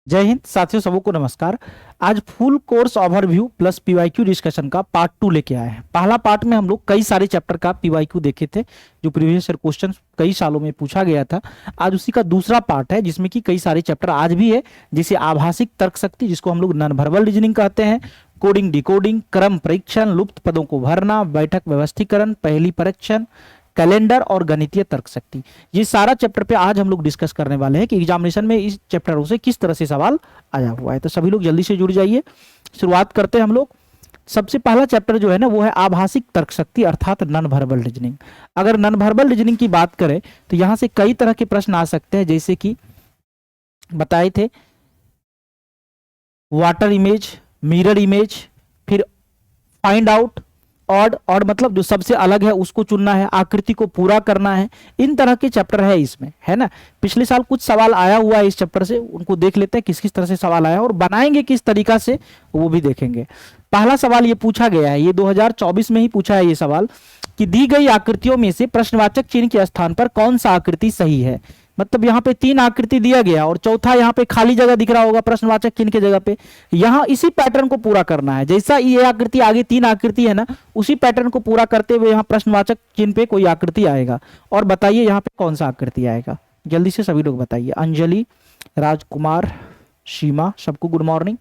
जय हिंद साथियों, सबको नमस्कार। आज full course overview plus PYQ discussion का पार्ट 2 लेके आए हैं। पहला पार्ट में हम लोग कई सारे चैप्टर का पीवाईक्यू देखे थे, जो प्रीवियस ईयर क्वेश्चन कई सालों में पूछा गया था। आज उसी का दूसरा पार्ट है, जिसमें कि कई सारे चैप्टर आज भी है, जैसे आभासिक तर्क शक्ति, जिसको हम लोग नॉन वर्बल रीजनिंग कहते हैं, कोडिंग डिकोडिंग, क्रम परीक्षण, लुप्त पदों को भरना, बैठक व्यवस्थीकरण, पहली परीक्षण, कैलेंडर और गणितीय तर्क शक्ति। ये सारा चैप्टर पे आज हम लोग डिस्कस करने वाले हैं कि एग्जामिनेशन में इस चैप्टरों से किस तरह से सवाल आया हुआ है। तो सभी लोग जल्दी से जुड़ जाइए। शुरुआत करते हैं हम लोग। सबसे पहला चैप्टर जो है ना, वो है आभासिक तर्क शक्ति अर्थात नॉन वर्बल रीजनिंग। अगर नॉन वर्बल रीजनिंग की बात करें तो यहां से कई तरह के प्रश्न आ सकते हैं, जैसे कि बताए थे वाटर इमेज, मिरर इमेज, फिर फाइंड आउट, ऑड मतलब जो सबसे अलग है उसको चुनना है, आकृति को पूरा करना है। इन तरह के चैप्टर है इसमें, है ना। पिछले साल कुछ सवाल आया हुआ है इस चैप्टर से, उनको देख लेते हैं किस किस तरह से सवाल आया और बनाएंगे किस तरीका से, वो भी देखेंगे। पहला सवाल ये पूछा गया है, ये 2024 में ही पूछा है ये सवाल, कि दी गई आकृतियों में से प्रश्नवाचक चिन्ह के स्थान पर कौन सा आकृति सही है। मतलब यहाँ पे 3 आकृति दिया गया और चौथा यहाँ पे खाली जगह दिख रहा होगा प्रश्नवाचक चिन्ह के जगह पे। यहाँ इसी पैटर्न को पूरा करना है, जैसा ये आकृति आगे 3 आकृति है ना, उसी पैटर्न को पूरा करते हुए यहाँ प्रश्नवाचक चिन्ह पे कोई आकृति आएगा। और बताइए यहाँ पे कौन सा आकृति आएगा, जल्दी से सभी लोग बताइए। अंजलि, राजकुमार, सीमा, सबको गुड मॉर्निंग।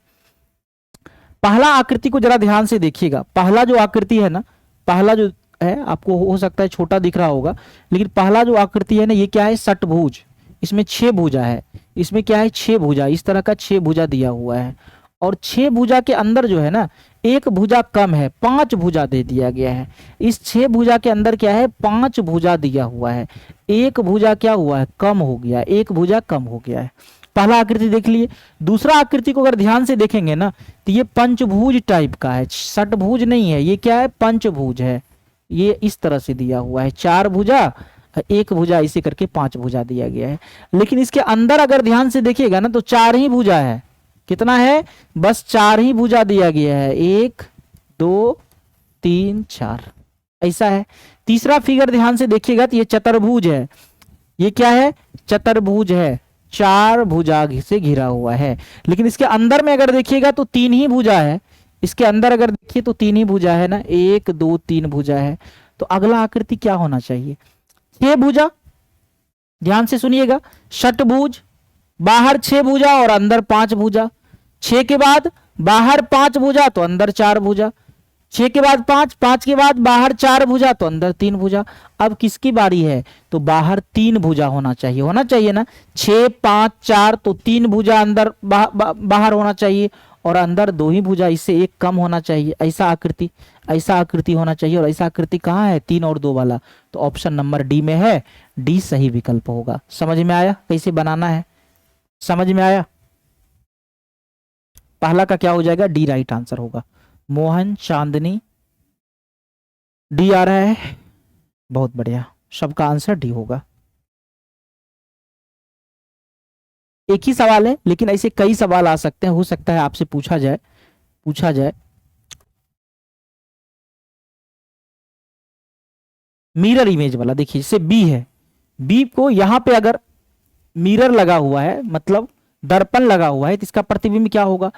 पहला आकृति को जरा ध्यान से देखिएगा। पहला जो आकृति है ना, पहला जो है, आपको हो सकता है छोटा दिख रहा होगा, लेकिन पहला जो आकृति है ना, ये क्या है, षटभुज। इसमें 6 भुजा है, इसमें क्या है 6 भुजा, इस तरह का 6 भुजा दिया हुआ है। और 6 भुजा के अंदर जो है ना, एक भुजा कम है, 5 भुजा दे दिया गया है। इस 6 भुजा के अंदर क्या है, 5 भुजा दिया हुआ है। एक भुजा क्या हुआ है, कम हो गया, एक भुजा कम हो गया है। पहला आकृति देख लिए। दूसरा आकृति को अगर ध्यान से देखेंगे ना, तो ये पंचभुज टाइप का है, षटभुज नहीं है, ये क्या है, पंचभुज है। ये इस तरह से दिया हुआ है, 4 भुजा, एक भुजा, इसे करके 5 भुजा दिया गया है। लेकिन इसके अंदर अगर ध्यान से देखिएगा ना, तो 4 ही भुजा है। कितना है, बस 4 ही भुजा दिया गया है, 1 2 3 4, ऐसा है। तीसरा फिगर ध्यान से देखिएगा तो ये चतुर्भुज है। ये क्या है, चतुर्भुज है, 4 भुजा से घिरा हुआ है। लेकिन इसके अंदर में अगर देखिएगा तो 3 ही भुजा है। इसके अंदर अगर देखिए तो 3 ही भुजा है ना, 1 2 3 भुजा है। तो अगला आकृति क्या होना चाहिए, 6 भुजा। ध्यान से सुनिएगा, षटभुज, बाहर 6 भुजा और अंदर 5 भुजा। 6 के बाद बाहर 5 भुजा तो अंदर 4 भुजा। 6 के बाद 5, 5 के बाद बाहर 4 भुजा तो अंदर 3 भुजा। अब किसकी बारी है, तो बाहर 3 भुजा होना चाहिए, होना चाहिए ना। 6 5 4 तो 3 भुजा अंदर बाहर होना चाहिए, और अंदर 2 ही भुजा, इससे एक कम होना चाहिए। ऐसा आकृति होना चाहिए। और ऐसा आकृति कहाँ है, 3 और 2 वाला, तो ऑप्शन नंबर डी में है। डी सही विकल्प होगा। समझ में आया कैसे बनाना है, समझ में आया। पहला का क्या हो जाएगा, डी राइट आंसर होगा। मोहन, चांदनी, डी आ रहा है, बहुत बढ़िया, सबका आंसर डी होगा। एक ही सवाल है, लेकिन ऐसे कई सवाल आ सकते हैं, हो सकता है आपसे पूछा जाए। मिरर इमेज वाला देखिए, जैसे बी है, बी को यहां पे अगर मिरर लगा हुआ है, मतलब दर्पण लगा हुआ है, तो इसका प्रतिबिंब क्या होगा,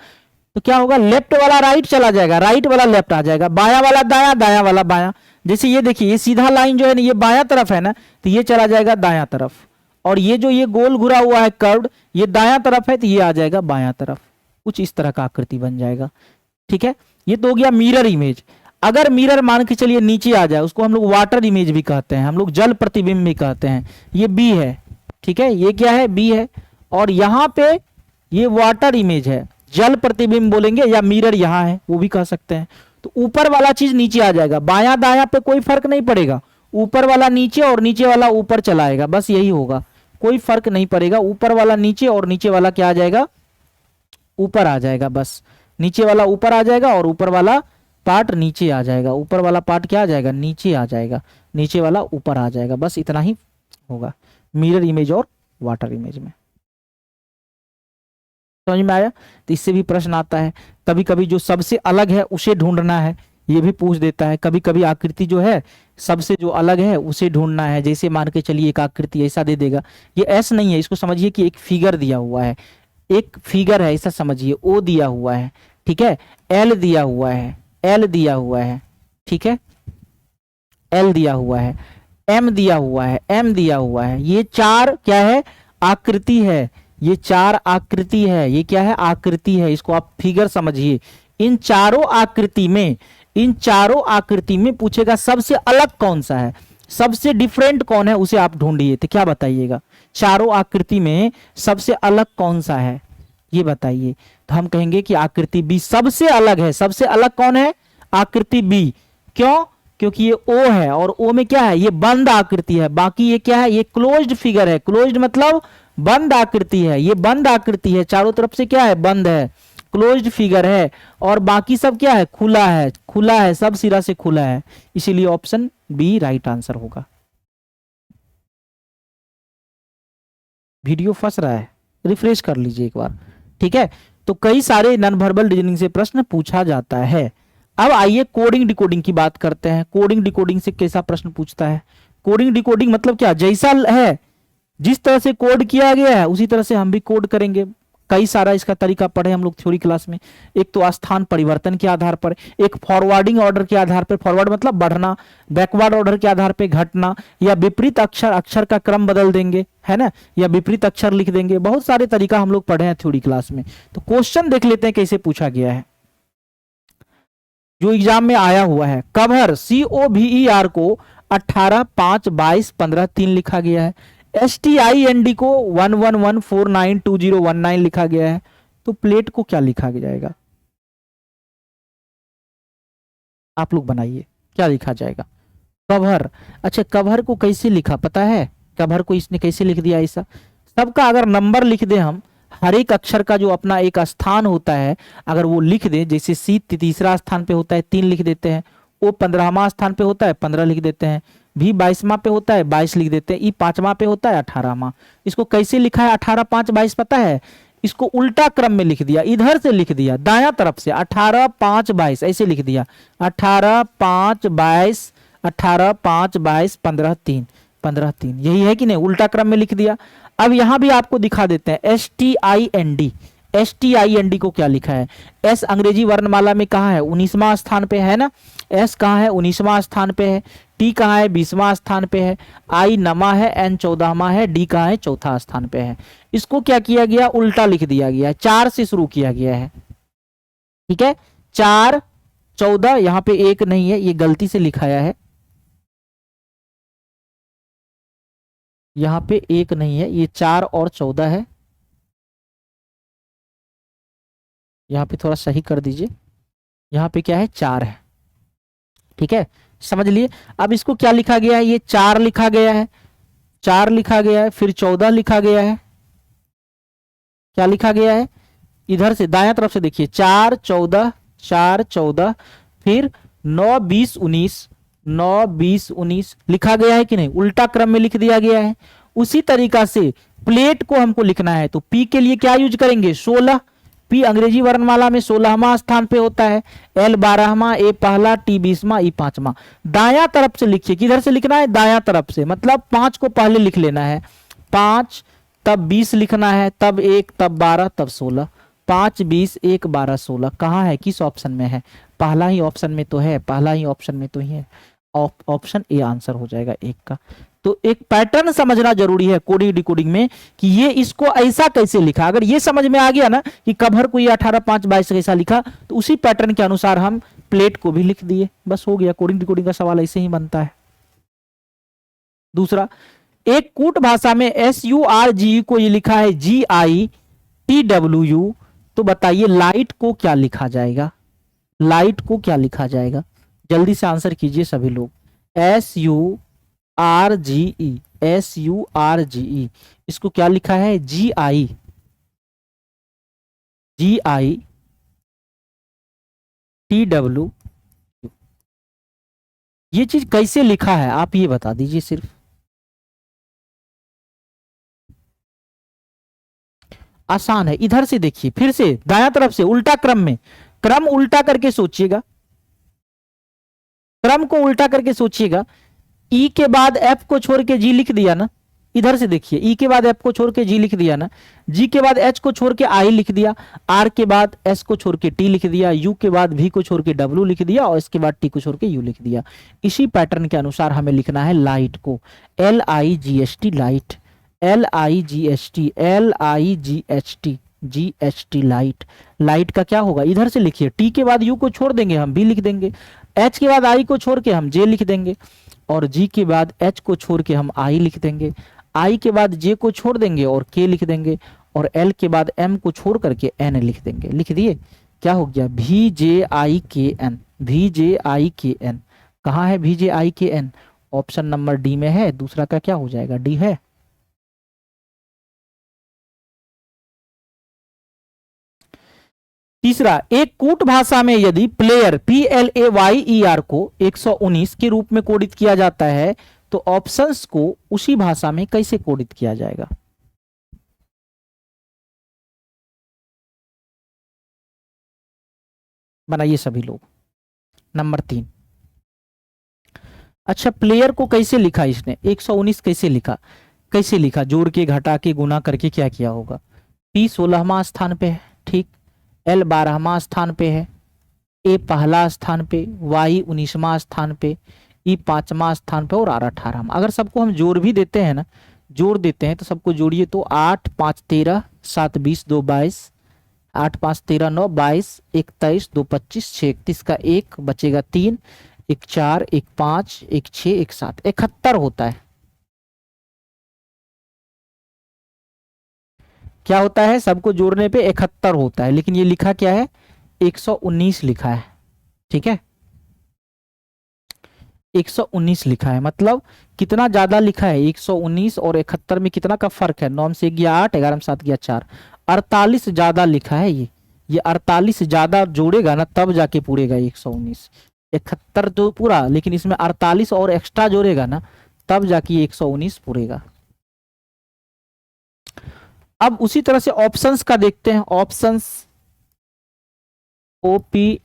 तो क्या होगा, लेफ्ट वाला राइट चला जाएगा, राइट वाला लेफ्ट आ जाएगा, बाया वाला दाया, दाया वाला बाया। जैसे ये देखिए, ये सीधा लाइन जो है ना, ये बाया तरफ है ना, तो ये चला जाएगा दाया तरफ। और ये जो ये गोल घुरा हुआ है कर्व्ड, ये दाया तरफ है, तो ये आ जाएगा बाया तरफ। कुछ इस तरह का आकृति बन जाएगा। ठीक है, ये तो हो गया मिरर इमेज। अगर मिरर मान के चलिए नीचे आ जाए, उसको हम लोग वाटर इमेज भी कहते हैं, हम लोग जल प्रतिबिंब भी कहते हैं। ये बी है, ठीक है, ये क्या है, बी है। और यहाँ पे ये वाटर इमेज है, जल प्रतिबिंब बोलेंगे, या मिरर यहाँ है, वो भी कह सकते हैं। तो ऊपर वाला चीज नीचे आ जाएगा, बाया दाया पे कोई फर्क नहीं पड़ेगा, ऊपर वाला नीचे और नीचे वाला ऊपर चला आएगा, बस यही होगा, कोई फर्क नहीं पड़ेगा। ऊपर वाला नीचे और नीचे वाला क्या आ जाएगा, ऊपर आ जाएगा। बस नीचे वाला ऊपर आ जाएगा और ऊपर वाला पार्ट नीचे आ जाएगा। ऊपर वाला पार्ट क्या आ जाएगा, नीचे आ जाएगा, नीचे वाला ऊपर आ जाएगा। बस इतना ही होगा मिरर इमेज और वाटर इमेज में। समझ में आया। तो इससे भी प्रश्न आता है, कभी कभी जो सबसे अलग है उसे ढूंढना है, ये भी पूछ देता है। कभी कभी आकृति जो है सबसे जो अलग है उसे ढूंढना है। जैसे मान के चलिए एक आकृति ऐसा दे देगा, ये एस नहीं है, इसको समझिए कि एक फिगर दिया हुआ है, एक फिगर है, ऐसा समझिए, ओ दिया हुआ है, ठीक है, एल दिया हुआ है, एल दिया हुआ है, ठीक है, एल दिया हुआ है, एम दिया हुआ है, एम दिया हुआ है, ये चार क्या है, आकृति है, ये चार आकृति है, ये क्या है, आकृति है, इसको आप फिगर समझिए। इन चारों आकृति में, इन चारों आकृति में पूछेगा सबसे अलग कौन सा है, सबसे डिफरेंट कौन है, उसे आप ढूंढिए, तो क्या बताइएगा, चारों आकृति में सबसे अलग कौन सा है, ये बताइए। तो हम कहेंगे कि आकृति बी सबसे अलग है। सबसे अलग कौन है, आकृति बी। क्यों, क्योंकि ये ओ है, और ओ में क्या है, ये बंद आकृति है, बाकी ये क्या है, ये क्लोज्ड फिगर है। क्लोज्ड मतलब बंद आकृति है, ये बंद आकृति है, चारों तरफ से क्या है, बंद है, क्लोज्ड फिगर है, और बाकी सब क्या है, खुला है, खुला है, सब सिरा से खुला है, इसीलिए ऑप्शन बी राइट आंसर होगा। वीडियो फंस रहा है, रिफ्रेश कर लीजिए एक बार, ठीक है। तो कई सारे नॉन वर्बल रीजनिंग से प्रश्न पूछा जाता है। अब आइए कोडिंग डिकोडिंग की बात करते हैं। कोडिंग डिकोडिंग से कैसा प्रश्न पूछता है। कोडिंग डिकोडिंग मतलब क्या, जैसा है, जिस तरह से कोड किया गया है उसी तरह से हम भी कोड करेंगे। कई सारा इसका तरीका पढ़े हम लोग थ्योरी क्लास में। एक तो स्थान परिवर्तन के आधार पर, एक फॉरवर्डिंग ऑर्डर के आधार पर, फॉरवर्ड मतलब बढ़ना, बैकवर्ड ऑर्डर के आधार पर घटना, या विपरीत अक्षर, अक्षर का क्रम बदल देंगे, है ना, या विपरीत अक्षर लिख देंगे। बहुत सारे तरीका हम लोग पढ़े हैं थ्योरी क्लास में। तो क्वेश्चन देख लेते हैं कैसे पूछा गया है, जो एग्जाम में आया हुआ है। कवर COVER को 18, 5, 22, 15, 3 लिखा गया है। STIND को 111492019 लिखा गया है। तो प्लेट को क्या लिखा जाएगा, आप लोग बनाइए, क्या लिखा जाएगा। कवर, अच्छा कवर को कैसे लिखा पता है, कवर को इसने कैसे लिख दिया ऐसा, सबका अगर नंबर लिख दे हम, हर एक अक्षर का जो अपना एक स्थान होता है अगर वो लिख दे, जैसे सी तीसरा स्थान पे होता है 3 लिख देते हैं, ओ 15वां स्थान पे होता है 15 लिख देते हैं, भी 22वां पे होता है 22 लिख देते हैं, ई 5वां पे होता है 18वां। इसको कैसे लिखा है 18, 5, 22 पता है, इसको उल्टा क्रम में लिख दिया, इधर से लिख दिया दायां तरफ से, 18, 5, 22 ऐसे लिख दिया, 18, 5, 22, 18, 5, 22, 15, 3, 15, 3, यही है कि नहीं, उल्टा क्रम में लिख दिया। अब यहां भी आपको दिखा देते हैं STIND, STIND को क्या लिखा है, एस अंग्रेजी वर्णमाला में कहाँ है, 19वां स्थान पे है ना, एस कहाँ है 19वां स्थान पे है, टी कहाँ है 20वां स्थान पे है, आई नमा है, एन 14वां है, डी कहाँ है चौथा स्थान पे है। इसको क्या किया गया, उल्टा लिख दिया गया है, 4 से शुरू किया गया है, ठीक है, 4, 14, यहाँ पे 1 नहीं है, ये गलती से लिखाया है, यहाँ पे 1 नहीं है, ये 4 और 14 है, यहाँ पे थोड़ा सही कर दीजिए, यहाँ पे क्या है 4 है, ठीक है, समझ लिए। अब इसको क्या लिखा गया है, ये 4 लिखा गया है, 4 लिखा गया है, फिर 14 लिखा गया है, क्या लिखा गया है, इधर से दायां तरफ से देखिए 4, 14, 4, 14, फिर 9, 20, 19, 9, 20, 19 लिखा गया है कि नहीं, उल्टा क्रम में लिख दिया गया है। उसी तरीका से प्लेट को हमको लिखना है, तो पी के लिए क्या यूज करेंगे, 16, पी अंग्रेजी वर्णमाला में 16वां स्थान पे होता है, एल 12वां, ए पहला, टी 20वां, ई 5वां। दायां तरफ से लिखिए, किधर से लिखना है, दायां तरफ से, मतलब 5 को पहले लिख लेना है, 5 तब 20 लिखना है, तब 1 तब 12 तब 16, 5, 20, 1, 12, 16 कहाँ है, किस ऑप्शन में है, पहला ही ऑप्शन में तो है, पहला ही ऑप्शन में तो ही है, ऑप्शन ए आंसर हो जाएगा 1 का। तो एक पैटर्न समझना जरूरी है कोडिंग डिकोडिंग में, कि ये इसको ऐसा कैसे लिखा। अगर ये समझ में आ गया ना कि कवर को ये 18, 5, 22 कैसा लिखा, तो उसी पैटर्न के अनुसार हम प्लेट को भी लिख दिए, बस हो गया। कोडिंग डिकोडिंग का सवाल ऐसे ही बनता है। दूसरा, एक कूट भाषा में SURGE को ये लिखा है GITWU, तो बताइए लाइट को क्या लिखा जाएगा, लाइट को क्या लिखा जाएगा, जल्दी से आंसर कीजिए सभी लोग। SURGE, इसको क्या लिखा है, GITWU। ये चीज कैसे लिखा है आप ये बता दीजिए सिर्फ। आसान है, इधर से देखिए, फिर से दायां तरफ से उल्टा क्रम में, क्रम उल्टा करके सोचिएगा, क्रम को उल्टा करके सोचिएगा। ई के बाद एफ को छोड़ के जी लिख दिया ना, इधर से देखिए, ई के बाद एफ को छोड़ के जी लिख दिया ना, जी के बाद एच को छोड़ के आई लिख दिया, आर के बाद एस को छोड़ के टी लिख दिया, यू के बाद वी को छोड़ के डब्ल्यू लिख दिया, और इसके बाद टी को छोड़ के यू लिख दिया। इसी पैटर्न के अनुसार हमें लिखना है लाइट को, L I ji H T light, L I ji H T, L I ji H T, ji H T light. Light का क्या होगा, इधर से लिखिए, टी के बाद यू को छोड़ देंगे हम बी लिख देंगे, एच के बाद आई को छोड़ के हम जे लिख देंगे, और जी के बाद एच को छोड़ के हम आई लिख देंगे, आई के बाद जे को छोड़ देंगे और के लिख देंगे, और एल के बाद एम को छोड़ करके एन लिख देंगे। लिख दिए, क्या हो गया, वी जे आई के एन, वी जे आई के एन। कहाँ है वी जे आई के एन, ऑप्शन नंबर डी में है, दूसरा का क्या हो जाएगा, डी है। तीसरा, एक कूट भाषा में यदि प्लेयर PLAYER को 119 के रूप में कोडित किया जाता है तो ऑप्शंस को उसी भाषा में कैसे कोडित किया जाएगा। बनाइए सभी लोग। नंबर 3, अच्छा प्लेयर को कैसे लिखा इसने, 119 कैसे लिखा, कैसे लिखा, जोड़ के घटा के गुना करके क्या किया होगा। P 16वां स्थान पे है, ठीक, L 12वां स्थान पे है, A पहला स्थान पे, Y 19वां स्थान पे, E 5वां स्थान पे और R 18वां। अगर सबको हम जोड़ भी देते हैं ना, जोड़ देते हैं तो सबको जोड़िए तो 8 5 13 7 20 2 22, 8 5 13 9 22, 1 23 2 25, 6 31 का 1 बचेगा 3, 1 4 1 5 1 6 1 7, 71 होता है। क्या होता है, सबको जोड़ने पे 71 होता है, लेकिन ये लिखा क्या है, 119 लिखा है। ठीक है, 119 लिखा है, मतलब कितना ज्यादा लिखा है, 119 और 71 में कितना का फर्क है, 9 से गया 8, 11 में 7 गया 4, 48 ज्यादा लिखा है। ये 48 ज्यादा जोड़ेगा ना तब जाके पूरेगा 119, 71 तो पूरा, लेकिन इसमें 48 और एक्स्ट्रा जोड़ेगा ना तब जाके 119 पूरेगा। अब उसी तरह से ऑप्शंस का देखते हैं, ऑप्शंस OPTIONS,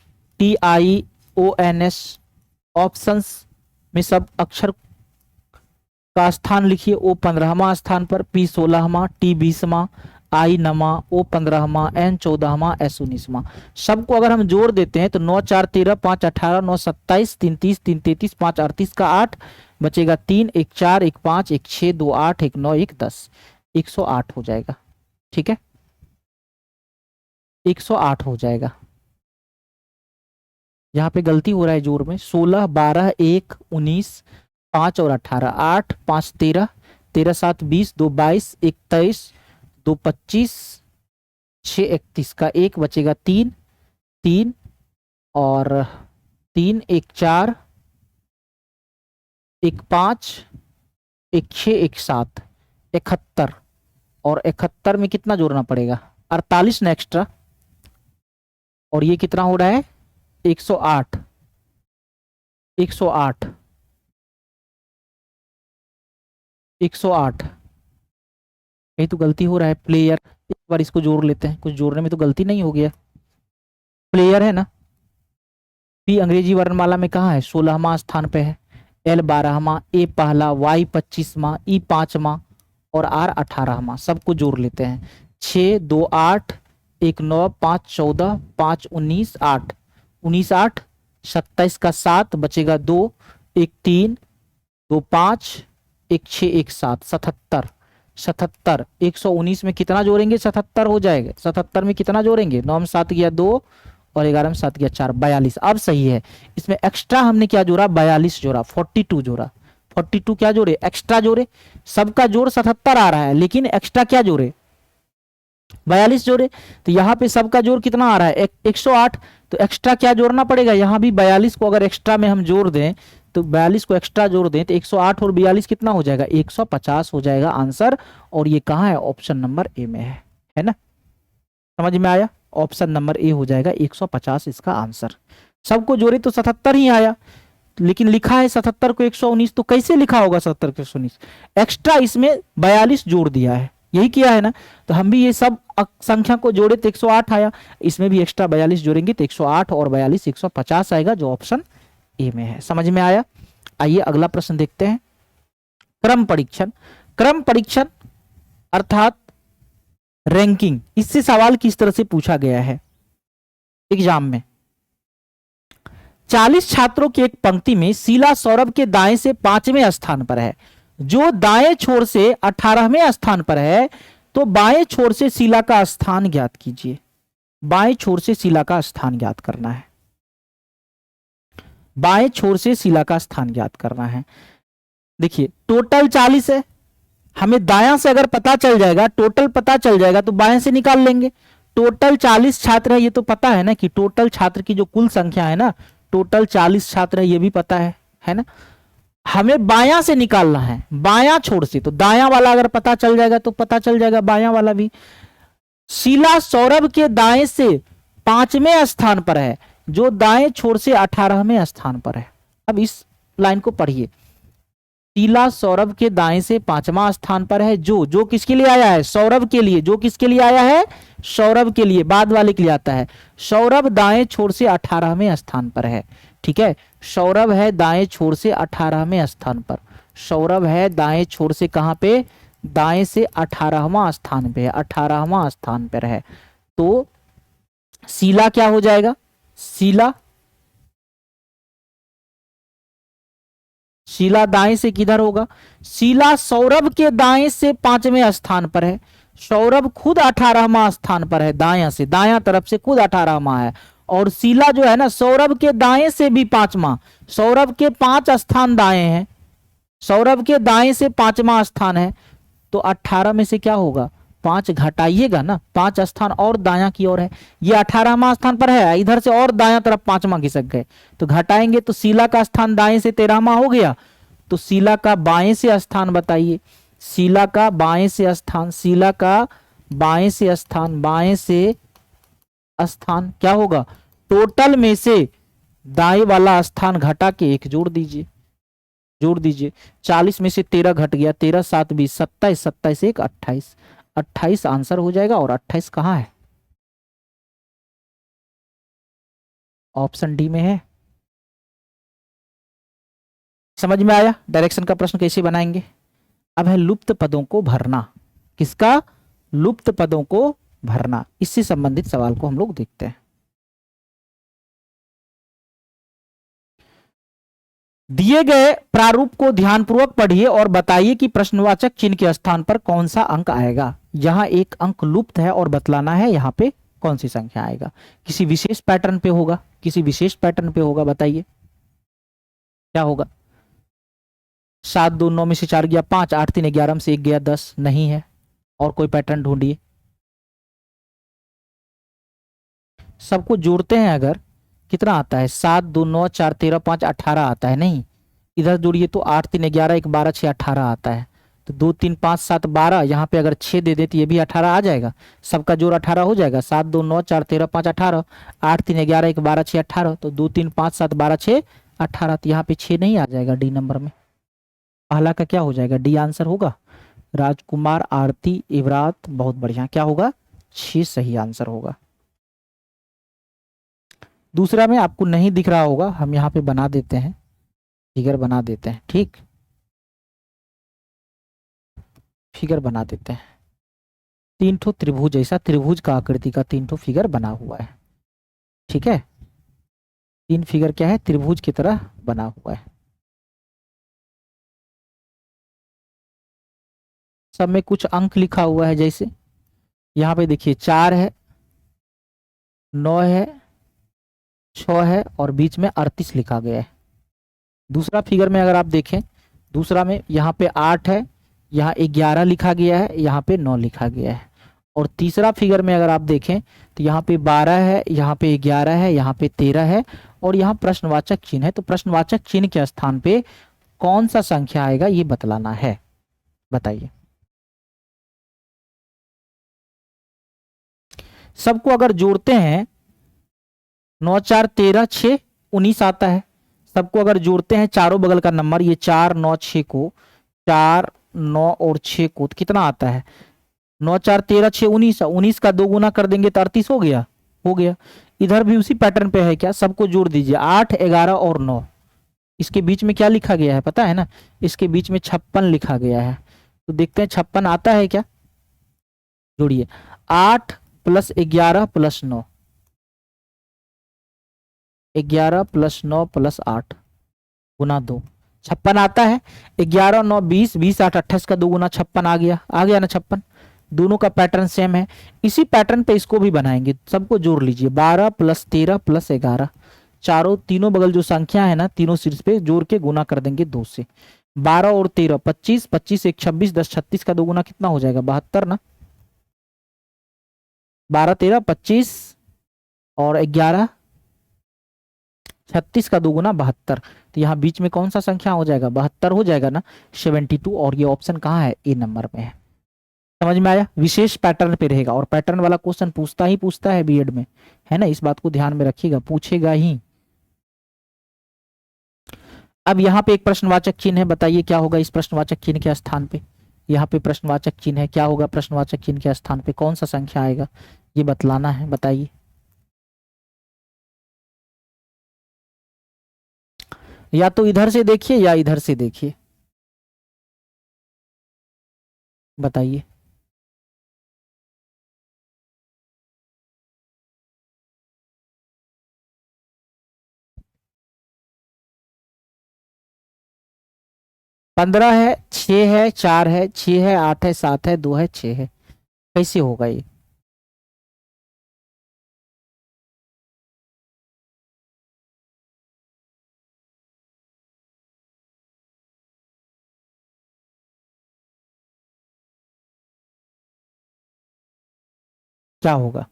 ऑप्शंस में सब अक्षर का स्थान लिखिए, O 15वां स्थान पर, P 16वां, T 20वां, I 9वां, O 15वां, N 14वां, S 19वां। सबको अगर हम जोड़ देते हैं तो 9 4 13 5 18 9 27 3 30 3 33 5 38 का 8 बचेगा 3, 1 4 1 5 1 6 2 8 1 9 1 10, 108 हो जाएगा। ठीक है, 108 हो जाएगा। यहाँ पे गलती हो रहा है जोड़ में, 16 12 1 19 5 और 18, 8 5 13 13 7 20 2 22 1 23 2 25 6 31 का 1 बचेगा 3 3 और 3 1 4 1 5 1 6 1 7, 71, और 71 में कितना जोड़ना पड़ेगा, 48 ना एक्स्ट्रा, और ये कितना हो रहा है 108, 108, 108। यही तो गलती हो रहा है, प्लेयर, एक बार इसको जोड़ लेते हैं, कुछ जोड़ने में तो गलती नहीं हो गया। प्लेयर है ना, पी अंग्रेजी वर्णमाला में कहाँ है, 16वां स्थान पे है, L 12वां, A पहला, Y 25वां, E 5वां और R 18वां। सबको जोड़ लेते हैं, 6 2 8 1 9 5 14 5 19 8, 19 8 27 का 7 बचेगा 2, 1 3 2 5 1 6 1 7, 77, 77, 119 में कितना जोड़ेंगे, 77 हो जाएगा। 77 में कितना जोड़ेंगे, 9 में 7 गया 2 और 11 में 7 गया 4, 42। अब सही है, इसमें एक्स्ट्रा हमने क्या जोड़ा, 42 जोड़ा, 42 जोड़ा, 42 क्या जोड़े, एक्स्ट्रा जोड़े। सबका जोड़ 77 आ रहा है, लेकिन एक्स्ट्रा क्या जोड़े, 42 जोड़े। तो यहाँ पे सबका जोड़ कितना आ रहा है, 108, तो एक्स्ट्रा क्या जोड़ना पड़ेगा, यहाँ भी 42 को अगर एक्स्ट्रा में हम जोड़ दें तो 42 को एक्स्ट्रा जोड़ दें तो 108 और 42 कितना हो जाएगा, 150 हो जाएगा आंसर। और ये कहाँ है, ऑप्शन नंबर ए में है ना, समझ में आया, ऑप्शन नंबर ए हो जाएगा 150 इसका आंसर। सबको जोड़े तो 77 ही आया, लेकिन लिखा है 77 को 119, तो कैसे लिखा होगा 77 को 119, एक्स्ट्रा इसमें 42 जोड़ दिया है, यही किया है ना। तो हम भी ये सब संख्या को जोड़े तो 108 आया, इसमें भी एक्स्ट्रा 42 जोड़ेंगे तो 108 और 42 150 आएगा, जो ऑप्शन ए में है। समझ में आया। आइए अगला प्रश्न देखते हैं। क्रम परीक्षण, क्रम परीक्षण अर्थात रैंकिंग, इससे सवाल किस तरह से पूछा गया है एग्जाम में। 40 छात्रों की एक पंक्ति में शीला सौरभ के दाएं से 5वें स्थान पर है, जो दाएं छोर से 18वें स्थान पर है, तो बाएं छोर से शीला का स्थान ज्ञात कीजिए। बाएं छोर से शीला का स्थान ज्ञात करना है, बाएं छोर से शीला का स्थान ज्ञात करना है। देखिए टोटल 40 है, हमें दायां से अगर पता चल जाएगा, टोटल पता चल जाएगा, तो बाएं से निकाल लेंगे। टोटल 40 छात्र है, ये तो पता है ना कि टोटल छात्र की जो कुल संख्या है ना, टोटल 40 छात्र है, ये भी पता है ना। हमें बायां से निकालना है, बायां छोर से, तो दायां वाला अगर पता चल जाएगा तो पता चल जाएगा बायां वाला भी। शीला सौरभ के दाएं से 5वें स्थान पर है, जो दाएं छोर से 18वें स्थान पर है। अब इस लाइन को पढ़िए, शीला सौरभ के दाएं से 5वां स्थान पर है, जो किसके लिए आया है, सौरभ के लिए, जो किसके लिए आया है, सौरभ के लिए, बाद वाले के लिए आता है। सौरभ दाएं छोर से 18वें स्थान पर है, ठीक है। सौरभ है दाएं छोर से 18वें स्थान पर, सौरभ है दाएं छोर से कहां पे, दाएं से 18वां स्थान पे है, 18वां स्थान पर है। तो शीला क्या हो जाएगा, शीला दाएं से किधर होगा, शीला सौरभ के दाएं से 5वें स्थान पर है, सौरभ खुद 18वां स्थान पर है, दायां से, दायां तरफ से खुद 18वां है, और शीला जो है ना सौरभ के दाएं से भी 5वां, सौरभ के 5 स्थान दाएं हैं, सौरभ के दाएं से 5वां स्थान है, तो 18 में से क्या होगा, 5 घटाइएगा ना, 5 स्थान और दायां की ओर है, ये 18वां स्थान पर है, इधर से और दायां तरफ 5वां खिसक गए, तो घटाएंगे तो शीला का स्थान दाएं से 13वां हो गया। तो शीला का बाएं से स्थान बताइए, शीला का बाएं से स्थान, शीला का बाएं से स्थान, बाएं से स्थान क्या होगा, टोटल में से दाएं वाला स्थान घटा के 1 जोड़ दीजिए, 40 में से 13 घट गया, 13 7 20 27, 27 1 28, 28 आंसर हो जाएगा। और 28 कहां है, ऑप्शन डी में है। समझ में आया डायरेक्शन का प्रश्न कैसे बनाएंगे। अब है लुप्त पदों को भरना, किसका, लुप्त पदों को भरना, इससे संबंधित सवाल को हम लोग देखते हैं। दिए गए प्रारूप को ध्यानपूर्वक पढ़िए और बताइए कि प्रश्नवाचक चिन्ह के स्थान पर कौन सा अंक आएगा। यहां एक अंक लुप्त है और बतलाना है यहाँ पे कौन सी संख्या आएगा, किसी विशेष पैटर्न पे होगा, किसी विशेष पैटर्न पे होगा, बताइए क्या होगा। 7 2 9 में से 4 गया 5, 8 3 11 में से 1 गया 10, नहीं है। और कोई पैटर्न ढूंढिए। सबको जोड़ते हैं अगर, कितना आता है, 7 2 9 4 13 5 18 आता है, नहीं, इधर जोड़िए तो 8 3 11 1 12 6 18 आता है, तो 2 3 5 7 12, यहाँ पे अगर 6 दे दे तो ये भी 18 आ जाएगा, सबका जोड़ 18 हो जाएगा। 7 2 9 4 13 5 18, 8 3 11 1 12 6 18, तो 2 3 5 7 12 6 18, तो यहाँ पे 6 नहीं आ जाएगा डी नंबर में, पहला का क्या हो जाएगा, डी आंसर होगा। राजकुमार, आरती, इवरात, बहुत बढ़िया, क्या होगा, 6 सही आंसर होगा। दूसरा में आपको नहीं दिख रहा होगा, हम यहाँ पे बना देते हैं, फिगर बना देते हैं, ठीक, फिगर बना देते हैं। 3 ठो त्रिभुज, ऐसा त्रिभुज का आकृति का 3 ठो फिगर बना हुआ है, ठीक है, 3 फिगर क्या है, त्रिभुज की तरह बना हुआ है। सब में कुछ अंक लिखा हुआ है, जैसे यहाँ पे देखिए 4 है, 9 है, 6 है और बीच में 38 लिखा गया है। दूसरा फिगर में अगर आप देखें, दूसरा में यहाँ पे 8 है, यहाँ 11 लिखा गया है, यहाँ पे 9 लिखा गया है। और तीसरा फिगर में अगर आप देखें तो यहाँ पे 12 है, यहाँ पे 11 है, यहाँ पे 13 है और यहाँ प्रश्नवाचक चिन्ह है। तो प्रश्नवाचक चिन्ह के स्थान पे कौन सा संख्या आएगा ये बतलाना है, बताइए। सबको अगर जोड़ते हैं 9 4 13 6 19 आता है। सबको अगर जोड़ते हैं चारों बगल का नंबर, ये 4 9 6 को, 4 9 और 6 को, तो कितना आता है, 9 4 13 6 19, 19 का 2 गुना कर देंगे तो 38 हो गया, हो गया। इधर भी उसी पैटर्न पे है क्या, सबको जोड़ दीजिए, 8 11 और 9, इसके बीच में क्या लिखा गया है पता है ना, इसके बीच में 56 लिखा गया है। तो देखते हैं 56 आता है क्या। जोड़िए 8 प्लस 11 प्लस 9, 11 प्लस 9 प्लस 8 गुना 2, 56 आता है। 11 9 20, 20 8 28 का 2 गुना 56 आ गया ना 56। दोनों का पैटर्न सेम है, इसी पैटर्न पे इसको भी बनाएंगे। सबको जोड़ लीजिए 12 प्लस 13 प्लस 11, चारों तीनों बगल जो संख्या है ना तीनों शीर्ष पे जोड़ के गुना कर देंगे 2 से। 12 और 13 25, 25 एक 26, 10 36 का 2 गुना कितना हो जाएगा 72 ना। 12 13 25 और 11 36 का 2 गुना 72, तो यहाँ बीच में कौन सा संख्या हो जाएगा 72 हो जाएगा ना 72। और ये ऑप्शन कहाँ है, ए नंबर में है। समझ में आया, विशेष पैटर्न पे रहेगा और पैटर्न वाला क्वेश्चन पूछता है बीएड में, है ना, इस बात को ध्यान में रखिएगा, पूछेगा ही। अब यहाँ पे एक प्रश्नवाचक चिन्ह है, बताइए क्या होगा इस प्रश्नवाचक चिन्ह के स्थान पे। यहाँ पे प्रश्नवाचक चिन्ह है, क्या होगा प्रश्नवाचक चिन्ह के स्थान पे, कौन सा संख्या आएगा ये बतलाना है, बताइए। या तो इधर से देखिए या इधर से देखिए, बताइए। पंद्रह है, 6 है, 4 है, 6 है, 8 है, 7 है, 2 है, 6 है, कैसे होगा ये। क्या होगा,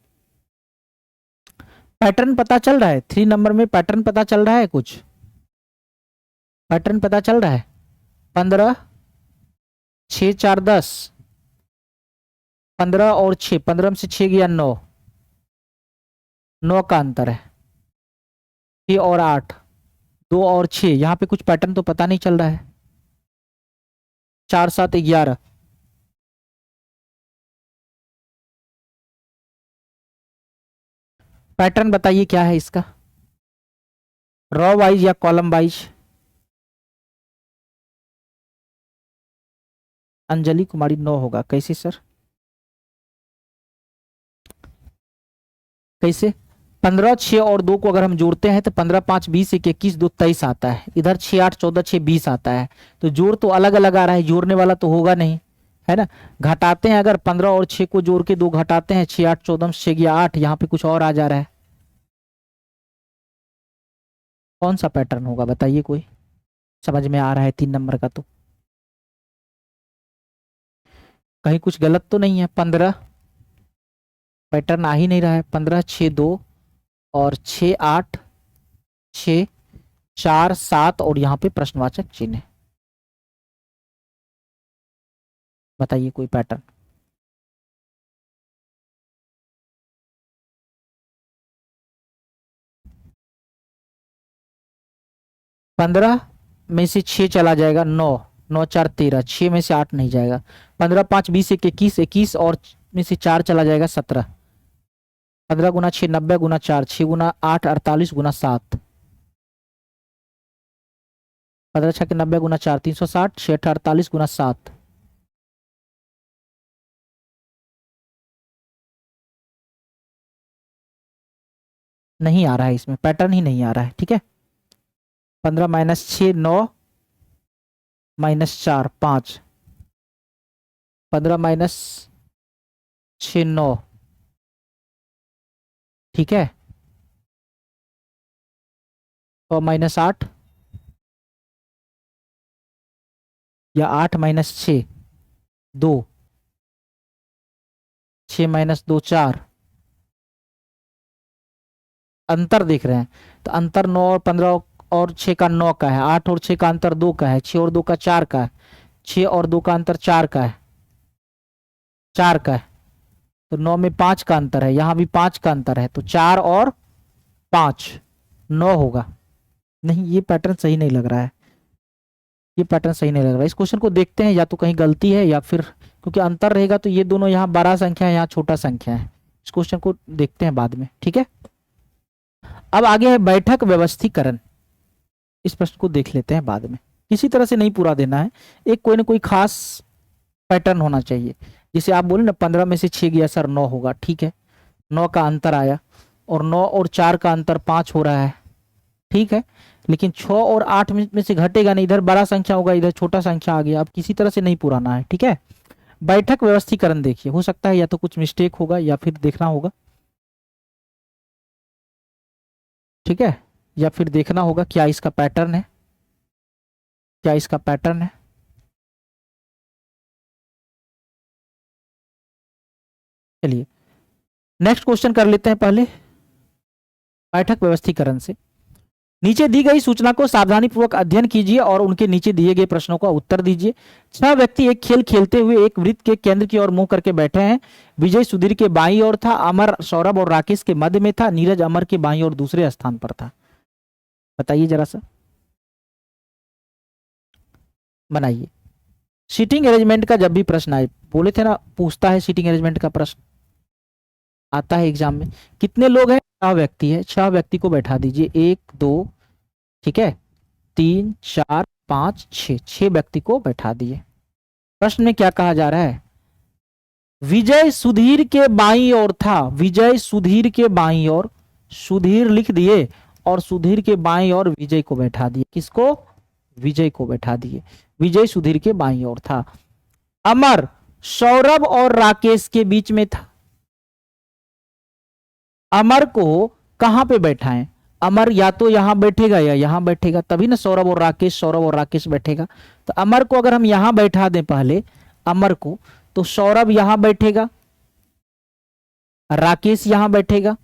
पैटर्न पता चल रहा है, 3 नंबर में पैटर्न पता चल रहा है, कुछ पैटर्न पता चल रहा है। 15 6 4 10, 15 और 6, 15 में से 6 गया 9, 9 का अंतर है। 6 और 8, 2 और 6, यहाँ पे कुछ पैटर्न तो पता नहीं चल रहा है। 4 7 11, पैटर्न बताइए क्या है इसका, रो वाइज या कॉलम वाइज। अंजलि कुमारी 9 होगा, कैसे सर, कैसे। 15 6 और 2 को अगर हम जोड़ते हैं तो 15 5 20 1 21 2 23 आता है, इधर 6 8 14 6 20 आता है, तो जोड़ तो अलग अलग आ रहा है, जोड़ने वाला तो होगा नहीं, है ना। घटाते हैं अगर 15 और 6 को जोड़ के 2 घटाते हैं, 6 8 14 6 गया 8, यहाँ पे कुछ और आ जा रहा है, कौन सा पैटर्न होगा बताइए, कोई समझ में आ रहा है 3 नंबर का, तो कहीं कुछ गलत तो नहीं है। 15 पैटर्न आ ही नहीं रहा है, 15 6 2 और 6 8 6 4 7 और यहाँ पे प्रश्नवाचक चिन्ह है, बताइए कोई पैटर्न। 15 में से 6 चला जाएगा 9, 9 4 13, 6 में से 8 नहीं जाएगा। 15 5 20 1 21, 21 और में से 4 चला जाएगा 17, 15 गुना 6 90 गुना 4, 6 गुना 8 48 गुना 7, 15 6 के 90 गुना 4 360, 6 8 48 गुना 7, नहीं आ रहा है, इसमें पैटर्न ही नहीं आ रहा है, ठीक है। 15 माइनस 6 9 माइनस 4 5, 15 माइनस 6 9, ठीक है, और माइनस 8 या 8 माइनस 6 2, 6 माइनस 2 4, अंतर देख रहे हैं तो अंतर 9 और 15 और 6 का 9 का है, 8 और 6 का अंतर 2 का है, 6 और 2 का 4 का है, 6 और 2 का अंतर 4 का है, 4 का है, तो 9 में 5 का अंतर है, यहाँ भी 5 का अंतर है, तो 4 और 5 9 होगा। नहीं, ये पैटर्न सही नहीं लग रहा है, ये पैटर्न सही नहीं लग रहा है। इस क्वेश्चन को देखते हैं, या तो कहीं गलती है या फिर क्योंकि अंतर रहेगा तो ये दोनों यहाँ बड़ा संख्या है, यहाँ छोटा संख्या है। इस क्वेश्चन को देखते हैं बाद में, ठीक है। अब आगे है बैठक व्यवस्थीकरण, इस प्रश्न को देख लेते हैं बाद में, किसी तरह से नहीं पूरा देना है, एक कोई ना कोई खास पैटर्न होना चाहिए। जैसे आप बोले ना 15 में से 6 गया सर 9 होगा, ठीक है, 9 का अंतर आया, और 9 और 4 का अंतर 5 हो रहा है, ठीक है, लेकिन 6 और 8 में से घटेगा नहीं, इधर बड़ा संख्या होगा, इधर छोटा संख्या आ गया, अब किसी तरह से नहीं पुराना है, ठीक है। बैठक व्यवस्थीकरण देखिए, हो सकता है या तो कुछ मिस्टेक होगा या फिर देखना होगा, ठीक है, या फिर देखना होगा क्या इसका पैटर्न है, क्या इसका पैटर्न है। चलिए नेक्स्ट क्वेश्चन कर लेते हैं पहले बैठक व्यवस्थीकरण से। नीचे दी गई सूचना को सावधानी पूर्वक अध्ययन कीजिए और उनके नीचे दिए गए प्रश्नों का उत्तर दीजिए। 6 व्यक्ति एक खेल खेलते हुए एक वृत्त के केंद्र की ओर मुंह करके बैठे हैं। विजय सुधीर के बाईं ओर था, अमर सौरभ और राकेश के मध्य में था, नीरज अमर के बाईं ओर दूसरे स्थान पर था। बताइए जरा सा, बनाइए। सीटिंग अरेंजमेंट का जब भी प्रश्न आए, बोले थे ना पूछता है सीटिंग अरेंजमेंट का प्रश्न आता है एग्जाम में। कितने लोग हैं? 6 व्यक्ति है, 6 व्यक्ति को बैठा दीजिए, 1 2, ठीक है, 3 4 5 6, 6 व्यक्ति को बैठा दिए। प्रश्न में क्या कहा जा रहा है? विजय सुधीर के बाईं ओर था, विजय सुधीर के बाईं ओर, सुधीर लिख दिए और सुधीर के बाईं ओर विजय को बैठा दिए। किसको? विजय को बैठा दिए। विजय सुधीर के बाईं ओर था। अमर सौरभ और राकेश के बीच में था। अमर को कहां पे बैठाएं? अमर या तो यहां बैठेगा या यहां बैठेगा, तभी ना सौरभ और राकेश बैठेगा। तो अमर को अगर हम यहां बैठा दें पहले अमर को, तो सौरभ यहां बैठेगा, राकेश यहां बैठेगा।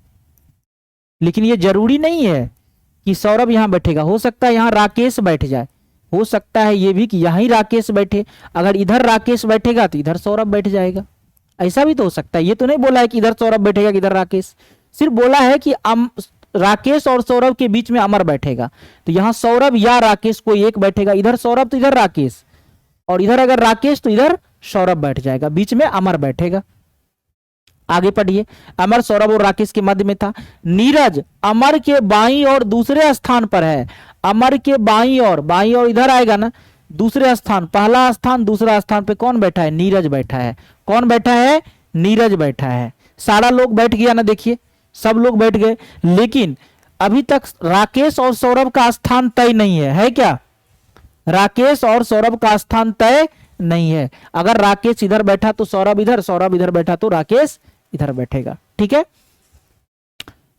लेकिन ये जरूरी नहीं है कि सौरभ यहां बैठेगा, हो सकता है यहां राकेश बैठ जाए, हो सकता है ये भी कि यहां ही राकेश बैठे। अगर इधर राकेश बैठेगा तो इधर सौरभ बैठ जाएगा, ऐसा भी तो हो सकता है। ये तो नहीं बोला है कि इधर सौरभ बैठेगा कि इधर राकेश, सिर्फ बोला है कि राकेश और सौरभ के बीच में अमर बैठेगा। तो यहां सौरभ या राकेश कोई एक बैठेगा, इधर सौरभ तो इधर राकेश, और इधर अगर राकेश तो इधर सौरभ बैठ जाएगा, बीच में अमर बैठेगा। आगे पढ़िए। अमर सौरभ और राकेश के मध्य में था। नीरज अमर के बाईं और दूसरे स्थान पर है। अमर के बाईं और इधर आएगा ना, दूसरे स्थान, पहला स्थान दूसरा स्थान पे कौन बैठा है? नीरज बैठा है। कौन बैठा है? नीरज बैठा है। सारा लोग बैठ गया ना, देखिए सब लोग बैठ गए, लेकिन अभी तक राकेश और सौरभ का स्थान तय नहीं है, है क्या? राकेश और सौरभ का स्थान तय नहीं है। अगर राकेश इधर बैठा तो सौरभ इधर, सौरभ इधर बैठा तो राकेश इधर बैठेगा, ठीक है।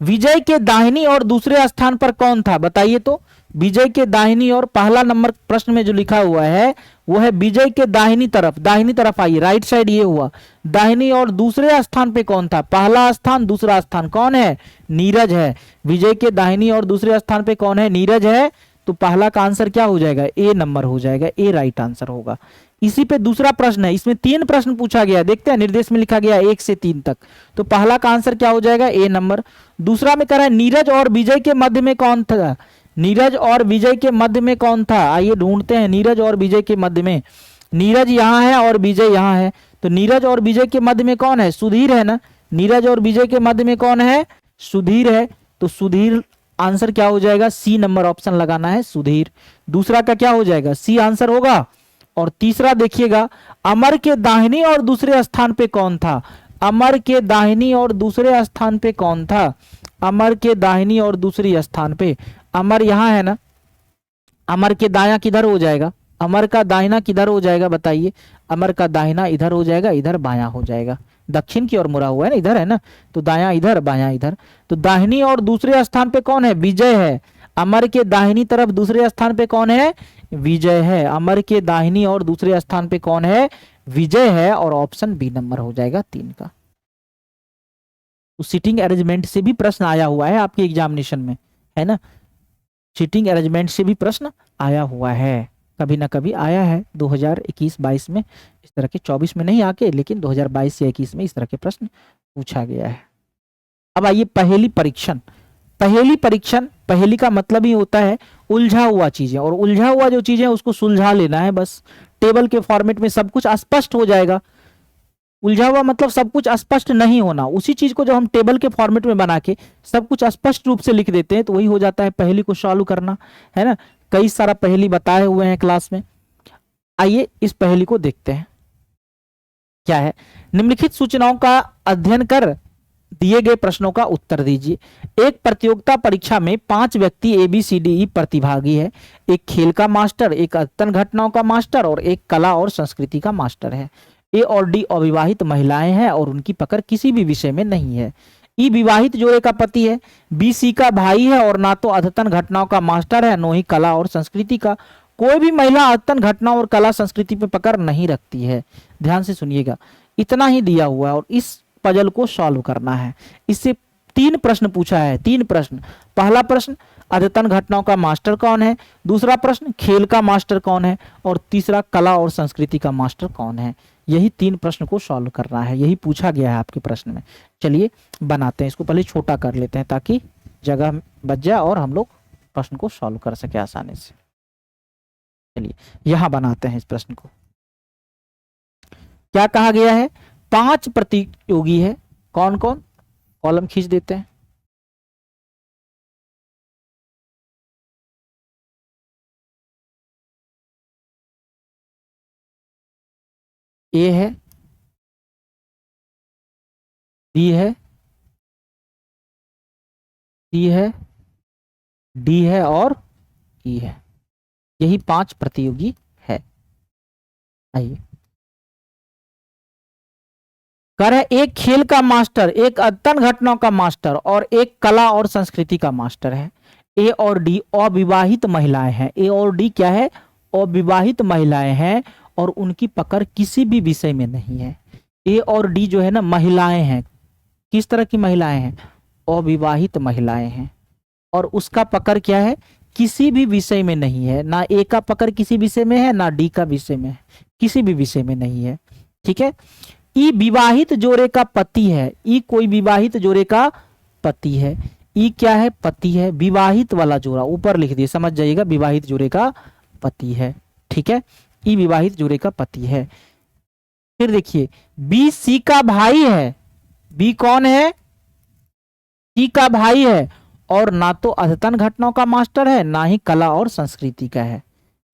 विजय के दाहिनी और दूसरे स्थान पर कौन था? बताइए तो। विजय के दाहिनी और, पहला नंबर प्रश्न में जो लिखा हुआ है वो है विजय के दाहिनी तरफ आइए, राइट साइड ये हुआ। दाहिनी और दूसरे स्थान पे कौन था? पहला स्थान दूसरा स्थान कौन है? नीरज है। विजय के दाहिनी और दूसरे स्थान पे कौन है? नीरज है। तो पहला का आंसर क्या हो जाएगा? ए नंबर हो जाएगा, ए राइट आंसर होगा। इसी पे दूसरा प्रश्न है, इसमें 3 प्रश्न पूछा गया, देखते हैं निर्देश में लिखा गया 1 से 3 तक। तो पहला का आंसर क्या हो जाएगा? ए नंबर। दूसरा में कह रहा है नीरज और विजय के मध्य में कौन था? नीरज और विजय के मध्य में कौन था? आइए ढूंढते हैं। नीरज और विजय के मध्य में, नीरज यहां है और विजय यहां है, तो नीरज और विजय के मध्य में कौन है? सुधीर है ना। नीरज और विजय के मध्य में कौन है? सुधीर है। तो सुधीर आंसर क्या हो जाएगा? सी नंबर ऑप्शन लगाना है, सुधीर। दूसरा का क्या हो जाएगा? सी आंसर होगा। और तीसरा देखिएगा, अमर के दाहिनी और दूसरे स्थान पे कौन था? अमर के दाहिनी और दूसरे स्थान पे कौन था? अमर के दाहिनी और दूसरी स्थान पे, अमर यहां है ना, अमर के दाया किधर हो जाएगा? अमर का दाहिना किधर हो जाएगा बताइए? अमर का दाहिना इधर हो जाएगा, इधर बाया हो जाएगा, दक्षिण की ओर मुड़ा हुआ है ना, इधर है ना, तो दाया इधर बाया इधर। तो दाहिनी और दूसरे स्थान पे कौन है? विजय है। अमर के दाहिनी तरफ दूसरे स्थान पे कौन है? विजय है। अमर के दाहिनी और दूसरे स्थान पे कौन है? विजय है। और ऑप्शन बी नंबर हो जाएगा 3 का। तो सीटिंग अरेंजमेंट से भी प्रश्न आया हुआ है आपके एग्जामिनेशन में, है ना। सीटिंग अरेंजमेंट से भी प्रश्न आया हुआ है, कभी ना कभी आया है 2021-22 में इस तरह के, 24 में नहीं आके, लेकिन 2022 या 21 में इस तरह के प्रश्न पूछा गया है। अब आइए पहेली परीक्षण। पहेली परीक्षण, पहेली का मतलब ही होता है उलझा हुआ चीजें, और उलझा हुआ जो चीजें उसको सुलझा लेना है बस। टेबल के फॉर्मेट में सब कुछ स्पष्ट हो जाएगा। उलझा हुआ मतलब सब कुछ स्पष्ट नहीं होना, उसी चीज को जब हम टेबल के फॉर्मेट में बना के सब कुछ स्पष्ट रूप से लिख देते हैं तो वही हो जाता है पहेली को सॉल्व करना, है ना। कई सारा पहेली बताए हुए हैं क्लास में। आइए इस पहेली को देखते हैं। क्या है, निम्नलिखित सूचनाओं का अध्ययन कर दिए गए प्रश्नों का उत्तर दीजिए। एक प्रतियोगिता परीक्षा में 5 व्यक्ति ABCDE प्रतिभागी है। एक खेल का मास्टर, एक अध्ययन घटनाओं का मास्टर और एक कला और संस्कृति का मास्टर है। A और D अविवाहित महिलाएं हैं और उनकी पकड़ किसी भी विषय में नहीं है। E विवाहित जोड़े का पति है। B C का भाई है और ना तो अध्ययन घटनाओं का मास्टर है, न ही कला और संस्कृति का। कोई भी महिला अध्ययन घटना और कला संस्कृति पर पकड़ नहीं रखती है। ध्यान से सुनिएगा, इतना ही दिया हुआ है और इस पजल को सॉल्व करना है। इससे 3 प्रश्न पूछा है, 3 प्रश्न। पहला प्रश्न अद्यतन घटनाओं का मास्टर कौन है, दूसरा प्रश्न खेल का मास्टर कौन है और तीसरा कला और संस्कृति का मास्टर कौन है। यही 3 प्रश्न को सॉल्व करना है, यही पूछा गया है आपके प्रश्न में। चलिए बनाते हैं इसको, पहले छोटा कर लेते हैं ताकि जगह बच जाए और हम लोग प्रश्न को सॉल्व कर सके आसानी से। चलिए यहां बनाते हैं इस प्रश्न को। क्या कहा गया है, 5 प्रतियोगी है। कौन कौन, कॉलम खींच देते हैं। ए है, बी है, सी है, डी है और ई है। यही 5 प्रतियोगी है। आइए, कर है एक खेल का मास्टर, एक अध्ययन घटनाओं का मास्टर और एक कला और संस्कृति का मास्टर है। ए और डी अविवाहित महिलाएं हैं। ए और डी क्या है, अविवाहित महिलाएं हैं और उनकी पकड़ किसी भी विषय में नहीं है। ए और डी जो है ना महिलाएं हैं। किस तरह की महिलाएं हैं, अविवाहित महिलाएं हैं और उसका पकड़ क्या है, किसी भी विषय में नहीं है। ना ए का पकड़ किसी विषय में है, ना डी का विषय में है, किसी भी विषय में नहीं है। ठीक है। ई विवाहित जोड़े का पति है। ई कोई विवाहित जोड़े का पति है। ई क्या है, पति है, विवाहित वाला जोड़ा ऊपर लिख दिए, समझ जाइएगा, विवाहित जोड़े का पति है। ठीक है, ई विवाहित जोड़े का पति है। फिर देखिए, बी सी का भाई है। बी कौन है, सी का भाई है और ना तो अद्यतन घटनाओं का मास्टर है, ना ही कला और संस्कृति का है।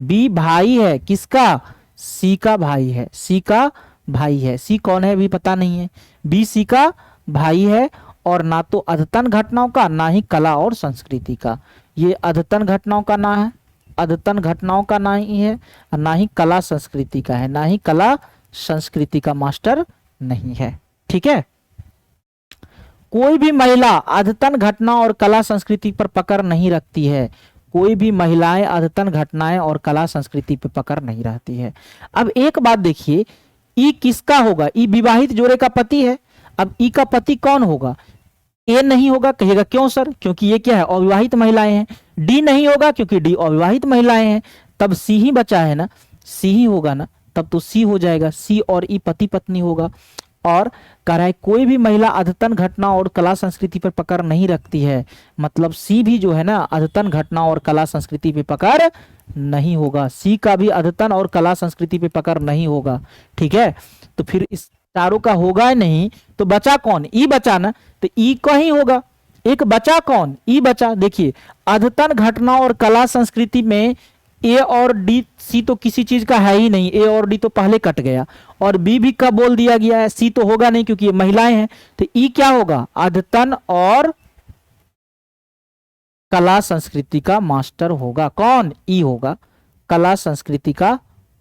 बी भाई है, किसका, सी का भाई है। सी का भाई है, सी कौन है भी पता नहीं है। बी सी का भाई है और ना तो अद्यतन घटनाओं का, ना ही कला और संस्कृति का। ये अद्यतन घटनाओं का ना है, अद्यतन घटनाओं का ना ही है, ना ही कला संस्कृति का है, ना ही कला संस्कृति का मास्टर नहीं है। ठीक है, कोई भी महिला अद्यतन घटना और कला संस्कृति पर पकड़ नहीं रखती है। कोई भी महिलाएं अद्यतन घटनाएं और कला संस्कृति पर पकड़ नहीं रहती है। अब एक बात देखिए, ई किसका होगा, ई विवाहित जोड़े का पति है। अब ई का पति कौन होगा, ए नहीं होगा। कहिएगा क्यों सर, क्योंकि ये क्या है, अविवाहित महिलाएं हैं। डी नहीं होगा क्योंकि डी अविवाहित महिलाएं हैं। तब सी ही बचा है ना, सी ही होगा ना, तब तो सी हो जाएगा। सी और ई पति पत्नी होगा। और कह रहा है कोई भी महिला अद्यतन घटना और कला संस्कृति पर पकड़ नहीं रखती है, मतलब सी भी जो है ना अद्यतन घटना और कला संस्कृति पे पकड़ नहीं होगा। सी का भी अद्यतन और कला संस्कृति पे पकड़ नहीं होगा। ठीक है, तो फिर इस चारों का होगा नहीं, तो बचा कौन, ई बचा ना, तो ई का ही होगा। एक बचा कौन, ई बचा। देखिए, अद्यतन घटना और कला संस्कृति में ए और डी, सी तो किसी चीज का है ही नहीं, ए और डी तो पहले कट गया, और बी भी कब बोल दिया गया है, सी तो होगा नहीं क्योंकि ये महिलाएं हैं। तो ई क्या होगा, अद्यतन और कला संस्कृति का मास्टर होगा। कौन, ई होगा, कला संस्कृति का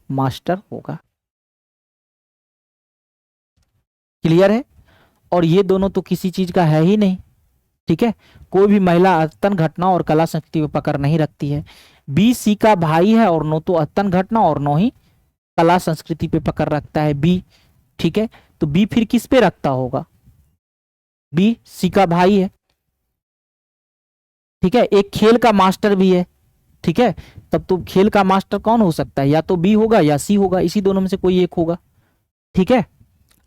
मास्टर होगा। क्लियर है, और ये दोनों तो किसी चीज का है ही नहीं। ठीक है, कोई भी महिला अद्यतन घटना और कला संस्कृति पर पकड़ नहीं रखती है। बी सी का भाई है और नो तो अद्यतन घटना और नो ही कला संस्कृति पे पकड़ रखता है बी। ठीक है, तो बी फिर किस पे रखता होगा, बी सी का भाई है। ठीक है, एक खेल का मास्टर भी है। ठीक है, तब तो खेल का मास्टर कौन हो सकता है, या तो बी होगा या सी होगा, इसी दोनों में से कोई एक होगा। ठीक है,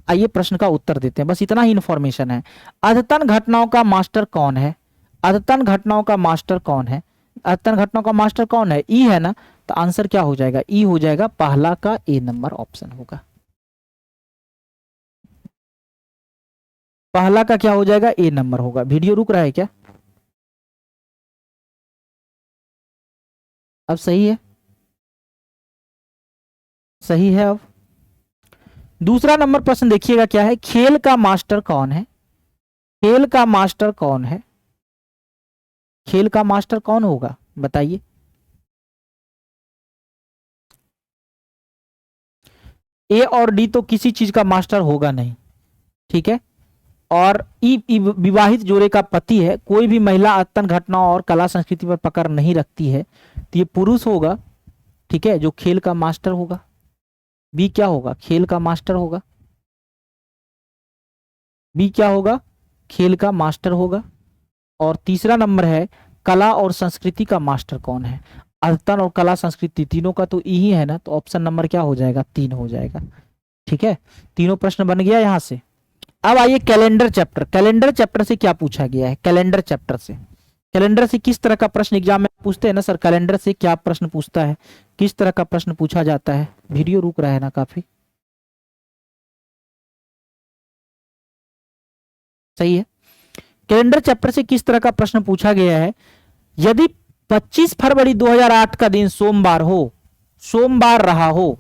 आइए प्रश्न का उत्तर देते हैं, बस इतना ही इंफॉर्मेशन है। अद्यतन घटनाओं का मास्टर कौन है, अद्यतन घटनाओं का मास्टर कौन है, अद्यतन घटनाओं का मास्टर कौन है, ई है ना, तो आंसर क्या हो जाएगा, ई हो जाएगा, पहला का ए नंबर ऑप्शन होगा। पहला का क्या हो जाएगा, ए नंबर होगा। वीडियो रुक रहा है क्या, अब सही है, सही है अब। दूसरा नंबर प्रश्न देखिएगा क्या है, खेल का मास्टर कौन है? खेल का मास्टर कौन है? खेल का मास्टर कौन होगा बताइए? ए और डी तो किसी चीज का मास्टर होगा नहीं, ठीक है। और विवाहित जोड़े का पति है, कोई भी महिला आतंक घटनाओं और कला संस्कृति पर पकड़ नहीं रखती है, तो ये पुरुष होगा, ठीक है, जो खेल का मास्टर होगा। बी क्या होगा? खेल का मास्टर होगा। बी क्या होगा? खेल का मास्टर होगा। और तीसरा नंबर है, कला और संस्कृति का मास्टर कौन है? अध्ययन और कला संस्कृति तीनों का तो ई ही है ना, तो ऑप्शन नंबर क्या हो जाएगा? 3 हो जाएगा, ठीक है। तीनों प्रश्न बन गया यहां से। अब आइए कैलेंडर चैप्टर। कैलेंडर चैप्टर से क्या पूछा गया है? कैलेंडर चैप्टर से, कैलेंडर से किस तरह का प्रश्न एग्जाम में पूछते हैं ना सर, कैलेंडर से क्या प्रश्न पूछता है, किस तरह का प्रश्न पूछा जाता है? वीडियो रुक रहा है ना काफी, सही है। कैलेंडर चैप्टर से किस तरह का प्रश्न पूछा गया है? यदि 25 फरवरी 2008 का दिन सोमवार हो, सोमवार रहा हो,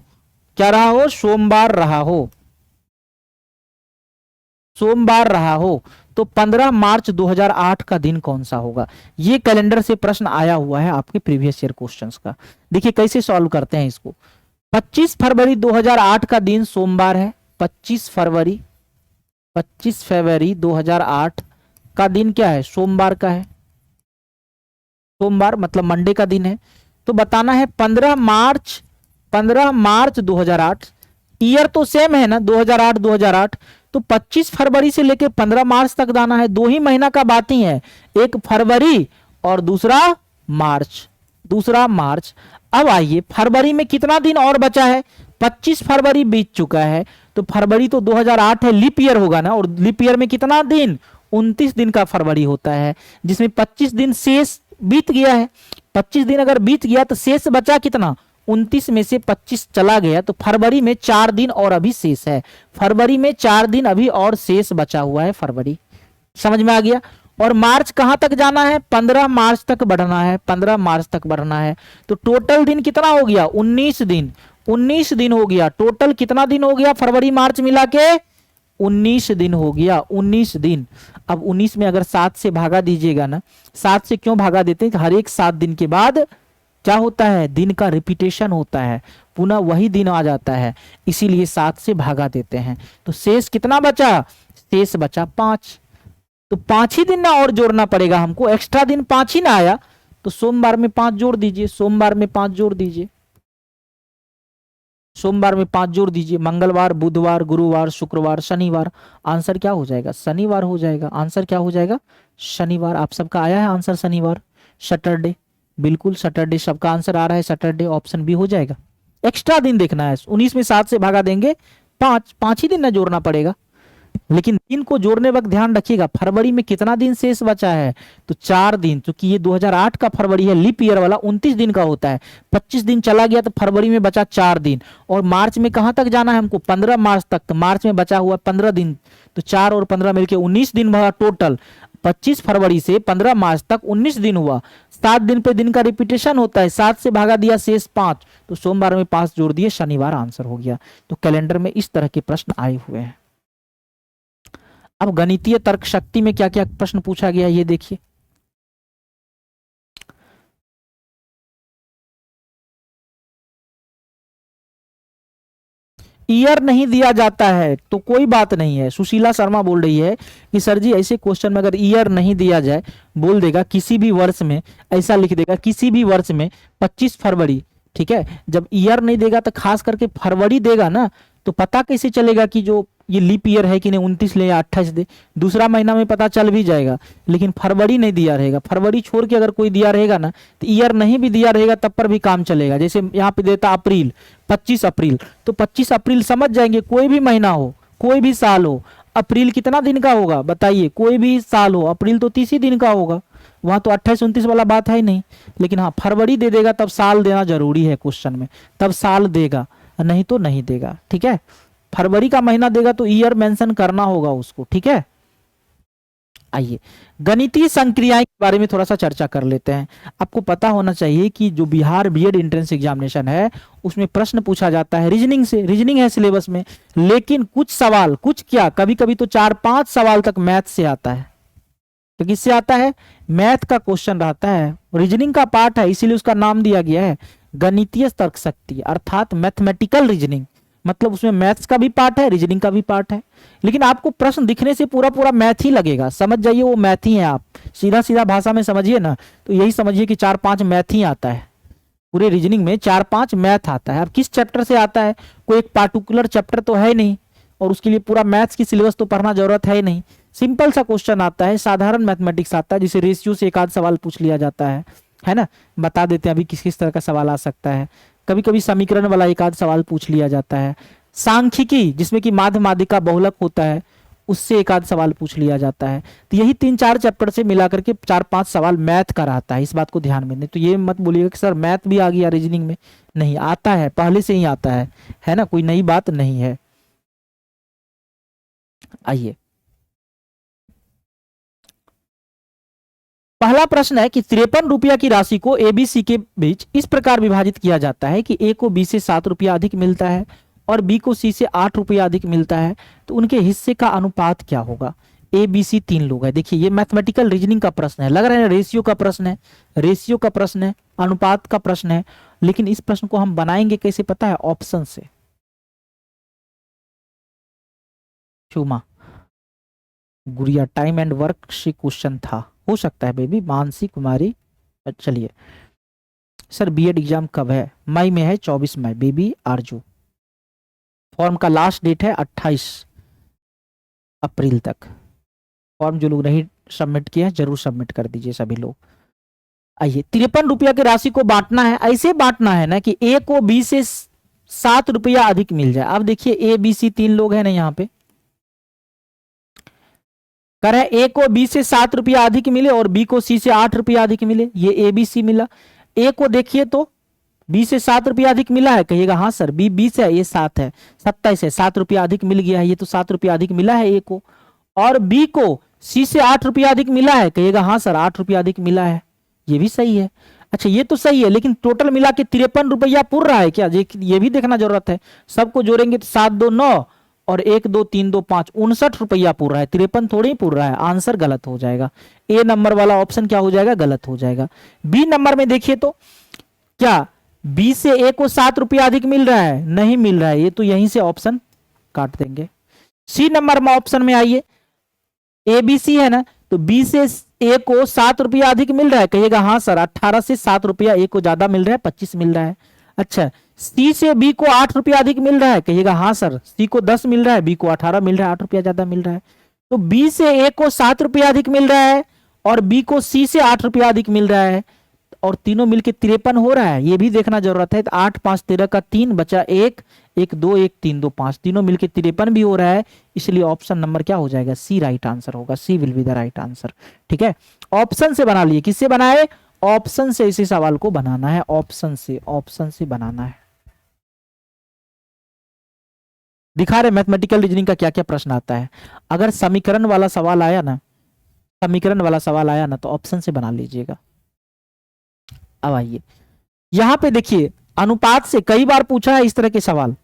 क्या रहा हो? सोमवार रहा हो, सोमवार रहा हो, तो 15 मार्च 2008 का दिन कौन सा होगा? ये कैलेंडर से प्रश्न आया हुआ है आपके प्रीवियस ईयर क्वेश्चंस का। देखिए कैसे सॉल्व करते हैं इसको। 25 फरवरी 2008 का दिन सोमवार है, 25 फरवरी 2008 का दिन क्या है? सोमवार का है, सोमवार मतलब मंडे का दिन है। तो बताना है 15 मार्च, 15 मार्च 2008, ईयर तो सेम है ना, 2008, तो 25 फरवरी से लेकर 15 मार्च तक दाना है, 2 ही महीना का बात ही है, एक फरवरी और दूसरा मार्च, दूसरा मार्च। अब आइए फरवरी में कितना दिन और बचा है? 25 फरवरी बीत चुका है, तो फरवरी तो 2008 है, लीप ईयर होगा ना, और लीप ईयर में कितना दिन? 29 दिन का फरवरी होता है, जिसमें 25 दिन शेष बीत गया है। 25 दिन अगर बीत गया तो शेष बचा कितना? 29 में से 25 चला गया, तो फरवरी में 4 दिन और अभी शेष है, फरवरी में 4 दिन अभी और शेष बचा हुआ है फरवरी, समझ में आ गया। और मार्च कहां तक जाना है? 15 मार्च तक बढ़ना है, 15 मार्च तक बढ़ना है, तो टोटल दिन कितना हो गया? 19 दिन, 19 दिन हो गया। टोटल कितना दिन हो गया फरवरी मार्च मिला के? 19 दिन हो गया, 19 दिन। अब 19 में अगर 7 से भागा दीजिएगा ना, 7 से क्यों भागा देते हैं? हर एक 7 दिन के बाद क्या होता है? दिन का रिपीटेशन होता है, पुनः वही दिन आ जाता है, इसीलिए 7 से भागा देते हैं। तो शेष कितना बचा? शेष बचा 5। तो 5 ही दिन ना और जोड़ना पड़ेगा हमको, एक्स्ट्रा दिन 5 ही ना आया, तो सोमवार में 5 जोड़ दीजिए, सोमवार में 5 जोड़ दीजिए, सोमवार में 5 जोड़ दीजिए, मंगलवार, बुधवार, गुरुवार, शुक्रवार, शनिवार। आंसर क्या हो जाएगा? शनिवार हो जाएगा। आंसर क्या हो जाएगा? शनिवार। आप सबका आया है आंसर शनिवार, सैटरडे, बिल्कुल सैटरडे सबका आंसर आ रहा है, सैटरडे ऑप्शन बी हो जाएगा। एक्स्ट्रा दिन देखना है, 19 में 7 से भागा देंगे 5, 5 ही दिन ना जोड़ना पड़ेगा। लेकिन दिन को जोड़ने वक्त ध्यान रखिएगा, फरवरी में कितना दिन शेष बचा है? तो 4 दिन, क्योंकि ये 2008 का फरवरी है, लीप ईयर वाला 29 दिन का होता है, 25 दिन चला गया तो फरवरी में बचा 4 दिन। और मार्च में कहां तक जाना है हमको? 15 मार्च तक, तो मार्च में बचा हुआ 15 दिन, तो 4 और 15 मिलकर 19 दिन भरा टोटल। 25 फरवरी से 15 मार्च तक 19 दिन हुआ, 7 दिन पे दिन का रिपीटेशन होता है, 7 से भागा दिया शेष 5, तो सोमवार में 5 जोड़ दिए, शनिवार आंसर हो गया। तो कैलेंडर में इस तरह के प्रश्न आए हुए हैं। अब गणितीय तर्क शक्ति में क्या क्या प्रश्न पूछा गया ये देखिए। ईयर नहीं दिया जाता है तो कोई बात नहीं है, सुशीला शर्मा बोल रही है कि सर जी ऐसे क्वेश्चन में अगर ईयर नहीं दिया जाए, बोल देगा किसी भी वर्ष में, ऐसा लिख देगा किसी भी वर्ष में 25 फरवरी, ठीक है। जब ईयर नहीं देगा तो खास करके फरवरी देगा ना, तो पता कैसे चलेगा कि जो ये लीप ईयर है कि नहीं, 29 ले या 28 दे, दूसरा महीना में पता चल भी जाएगा। लेकिन फरवरी नहीं दिया रहेगा, फरवरी छोड़ के अगर कोई दिया रहेगा ना, तो ईयर नहीं भी दिया रहेगा तब पर भी काम चलेगा। जैसे यहाँ पे देता अप्रैल, 25 अप्रैल, तो 25 अप्रैल समझ जाएंगे, कोई भी महीना हो, कोई भी साल हो, अप्रैल कितना दिन का होगा बताइए? कोई भी साल हो, अप्रैल तो 30 ही दिन का होगा, वहां तो 28 29 वाला बात है ही नहीं। लेकिन हाँ फरवरी दे देगा तब साल देना जरूरी है क्वेश्चन में, तब साल देगा, नहीं तो नहीं देगा, ठीक है। फरवरी का महीना देगा तो ईयर मेंशन करना होगा उसको, ठीक है। आइए गणितीय संक्रियाएं के बारे में थोड़ा सा चर्चा कर लेते हैं। आपको पता होना चाहिए कि जो बिहार बीएड एंट्रेंस एग्जामिनेशन है उसमें प्रश्न पूछा जाता है रीजनिंग से, रीजनिंग है सिलेबस में, लेकिन कुछ सवाल, कुछ क्या, कभी कभी तो 4-5 सवाल तक मैथ से आता है। तो किससे आता है? मैथ का क्वेश्चन रहता है, रीजनिंग का पार्ट है, इसीलिए उसका नाम दिया गया है गणितीय तर्क शक्ति अर्थात मैथमेटिकल रीजनिंग। मतलब उसमें मैथ्स का भी पार्ट है, रीजनिंग का भी पार्ट है, लेकिन आपको प्रश्न दिखने से पूरा पूरा मैथ ही लगेगा, समझ जाइए वो मैथ ही है। आप सीधा सीधा भाषा में समझिए ना, तो यही समझिए कि 4-5 मैथ ही आता है। पूरे रीजनिंग में 4-5 मैथ आता है। अब किस चैप्टर से आता है? कोई एक पार्टिकुलर चैप्टर तो है नहीं, और उसके लिए पूरा मैथ्स की सिलेबस तो पढ़ना जरूरत है नहीं। सिंपल सा क्वेश्चन आता है, साधारण मैथमेटिक्स आता है, जिसे रेशियो से एक आध सवाल पूछ लिया जाता है ना। बता देते हैं अभी किस किस तरह का सवाल आ सकता है। कभी कभी समीकरण वाला एक आध सवाल पूछ लिया जाता है। सांख्यिकी जिसमें कि माध्य माध्यिका बहुलक होता है, उससे एक आध सवाल पूछ लिया जाता है। तो यही 3-4 चैप्टर से मिलाकर के 4-5 सवाल मैथ का रहता है, इस बात को ध्यान में दें। तो ये मत बोलिएगा कि सर मैथ भी आ गया रीजनिंग में, नहीं आता है, पहले से ही आता है ना, कोई नई बात नहीं है। आइए पहला प्रश्न है कि 53 रुपया की राशि को एबीसी के बीच इस प्रकार विभाजित किया जाता है कि ए को बी से 7 रुपया अधिक मिलता है और बी को सी से 8 रुपया अधिक मिलता है, तो उनके हिस्से का अनुपात क्या होगा? ए बी सी 3 लोग हैं। देखिए ये मैथमेटिकल रीजनिंग का प्रश्न है, लग रहा है रेशियो का प्रश्न है, रेशियो का प्रश्न है, अनुपात का प्रश्न है, लेकिन इस प्रश्न को हम बनाएंगे कैसे पता है? ऑप्शन से। शुमा गुड़िया टाइम एंड वर्क से क्वेश्चन था, हो सकता है बेबी, मानसी कुमारी। चलिए सर बीएड एग्जाम कब है? मई में है, 24 मई। बेबी आरजू फॉर्म का लास्ट डेट है 28 अप्रैल तक। फॉर्म जो लोग नहीं सबमिट किया जरूर सबमिट कर दीजिए सभी लोग। आइए 53 रुपया की राशि को बांटना है, ऐसे बांटना है ना कि ए को बी से 7 रुपया अधिक मिल जाए। अब देखिए ए बी सी 3 लोग हैं ना, यहाँ पे कर है ए को बी से 7 रुपया अधिक मिले और बी को सी से 8 रुपया अधिक मिले, ये ए बी सी मिला। ए को देखिए तो बी से 7 रुपया अधिक मिला है, कहिएगा हाँ सर। बी 20 है, ये 7 है, 27 है, 7 रुपया अधिक मिल गया है, ये तो 7 रुपया अधिक मिला है ए को। और बी को सी से 8 रुपया अधिक मिला है, कहिएगा हाँ सर 8 रुपया अधिक मिला है, ये भी सही है। अच्छा ये तो सही है, लेकिन टोटल मिला के 53 रुपया पुर रहा है क्या? ये भी देखना जरूरत है। सबको जोड़ेंगे तो 7 2 9 और 1 2 3 2 5 59 रुपया पुर रहा है, 53 थोड़ी ही पुर रहा है। आंसर गलत हो जाएगा, ए नंबर वाला ऑप्शन क्या हो जाएगा? गलत हो जाएगा। बी नंबर में देखिए तो क्या बी से ए को 7 रुपया अधिक मिल रहा है? नहीं मिल रहा है, ये तो यहीं से ऑप्शन काट देंगे। सी नंबर में ऑप्शन में आइए, ए बी सी है ना, तो बी से ए को 7 रुपया अधिक मिल रहा है, कहिएगा हाँ सर 18 से 7 रुपया ए को ज्यादा मिल रहा है, 25 मिल रहा है। अच्छा सी से बी को 8 रुपया अधिक मिल रहा है, कहिएगा हाँ सर सी को 10 मिल रहा है, बी को 18 मिल रहा है, 8 रुपया ज्यादा मिल रहा है। तो बी से ए को 7 रुपया अधिक मिल रहा है और बी को सी से 8 रुपया अधिक मिल रहा है, और तीनों मिलके 53 हो रहा है, ये भी देखना जरूरत है। तो 8 5 13 का 3 बचा 1 1 2 1 3 2 5, तीनों मिलके 53 भी हो रहा है, इसलिए ऑप्शन नंबर क्या हो जाएगा? सी राइट आंसर होगा, C will be the right answer. ठीक है, ऑप्शन से बना लिए। किससे बनाए? ऑप्शन से इसी सवाल को बनाना है, ऑप्शन से बनाना है। दिखा रहे मैथमेटिकल रीजनिंग का क्या क्या प्रश्न आता है। अगर समीकरण वाला सवाल आया ना, तो ऑप्शन से बना लीजिएगा। अब आइए यहां पे देखिए, अनुपात से कई बार पूछा है इस तरह के सवाल।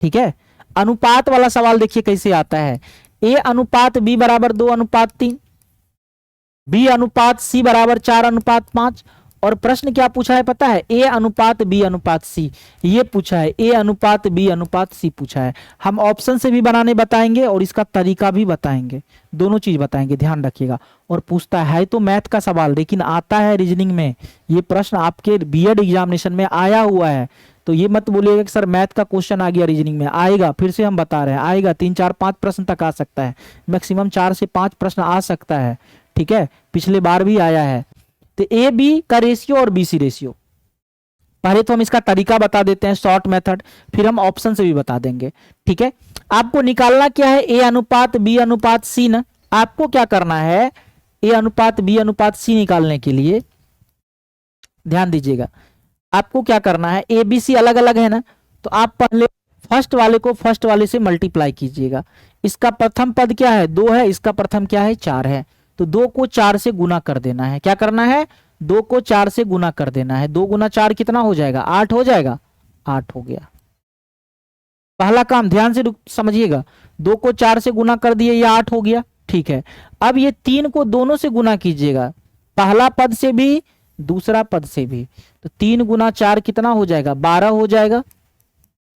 ठीक है, अनुपात वाला सवाल देखिए कैसे आता है। ए अनुपात बी बराबर 2:3, बी अनुपात सी बराबर 4:5, और प्रश्न क्या पूछा है पता है? ए अनुपात बी अनुपात सी, ये पूछा है, ए अनुपात बी अनुपात सी पूछा है। हम ऑप्शन से भी बनाने बताएंगे और इसका तरीका भी बताएंगे, दोनों चीज बताएंगे, ध्यान रखिएगा। और पूछता है तो मैथ का सवाल, लेकिन आता है रीजनिंग में। ये प्रश्न आपके बीएड एग्जामिनेशन में आया हुआ है, तो ये मत बोलिएगा कि सर मैथ का क्वेश्चन आ गया रीजनिंग में। आएगा, फिर से हम बता रहे हैं, आएगा। 3 4 5 प्रश्न तक आ सकता है, मैक्सिमम 4 से 5 प्रश्न आ सकता है। ठीक है, पिछले बार भी आया है। तो ए बी का रेशियो और बी सी रेशियो, पहले तो हम इसका तरीका बता देते हैं, शॉर्ट मेथड, फिर हम ऑप्शन से भी बता देंगे। ठीक है, आपको निकालना क्या है? ए अनुपात बी अनुपात सी ना। आपको क्या करना है? ए अनुपात बी अनुपात सी निकालने के लिए ध्यान दीजिएगा, आपको क्या करना है? ए बी सी अलग अलग है ना, तो आप पहले फर्स्ट वाले को फर्स्ट वाले से मल्टीप्लाई कीजिएगा। इसका प्रथम पद क्या है 2 है, इसका प्रथम क्या है 4 है, तो 2 को 4 से गुना कर देना है। क्या करना है 2 को 4 से गुना कर देना है। 2 गुना 4 कितना हो जाएगा 8 हो जाएगा, 8 हो गया। पहला काम ध्यान से समझिएगा, 2 को 4 से गुना कर दिए ये 8 हो गया, ठीक है। अब ये 3 को दोनों से गुना कीजिएगा, पहला पद से भी दूसरा पद से भी, तो 3 गुना 4 कितना हो जाएगा 12 हो जाएगा,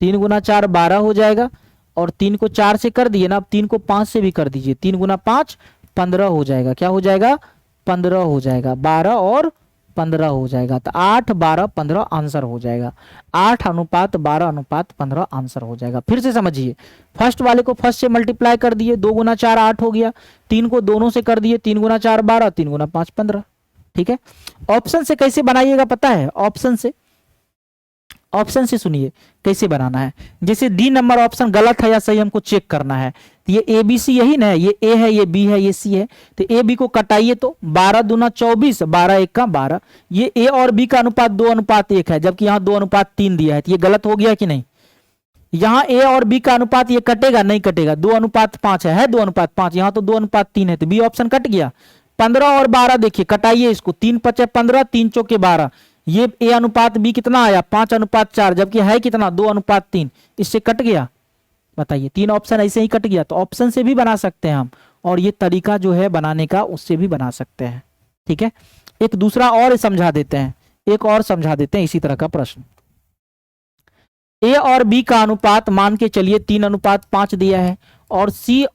3 गुना 4 12 हो जाएगा। और 3 को 4 से कर दिए ना, अब 3 को 5 से भी कर दीजिए, 3 गुना 5 15 हो जाएगा। क्या हो जाएगा 15 हो जाएगा, 12 और 15 हो जाएगा, तो 8 12 15 आंसर हो जाएगा। 8:12:15 आंसर हो जाएगा। फिर से समझिए, फर्स्ट वाले को फर्स्ट से मल्टीप्लाई कर दिए, 2 गुना 4 8 हो गया, 3 को दोनों से कर दिए, 3 गुना 4 12, 3 गुना 5 15, ठीक है। ऑप्शन से कैसे बनाइएगा पता है, ऑप्शन से सुनिए कैसे बनाना है। जैसे डी नंबर ऑप्शन गलत है या सही हमको चेक करना है, तो ये ए बी सी यही ना है, ये ए है, ये बी है, ये सी है, तो ए बी को कटाइए, तो 12 दूना 24, 12 एक का 12, ये ए और बी का अनुपात 2:1 है, जबकि यहाँ 2:3 दिया है, तो ये गलत हो गया कि नहीं। यहाँ ए और बी का अनुपात ये कटेगा नहीं कटेगा, 2:5 है 2:5, यहाँ तो 2:3 है, तो बी ऑप्शन कट गया। 15 और 12 देखिए कटाइए इसको, 3 5 15, 3 चौके 12, ये ए अनुपात बी कितना आया 5:4, जबकि है कितना 2:3, इससे कट गया। बताइए 3 ऑप्शन ऐसे ही कट गया, तो ऑप्शन से भी बना सकते हैं हम, और ये तरीका जो है बनाने का उससे भी बना सकते हैं, ठीक है। एक दूसरा और समझा देते हैं, एक और समझा देते हैं इसी तरह का प्रश्न। ए और बी का अनुपात मान के चलिए 3:5 दिया है, और सी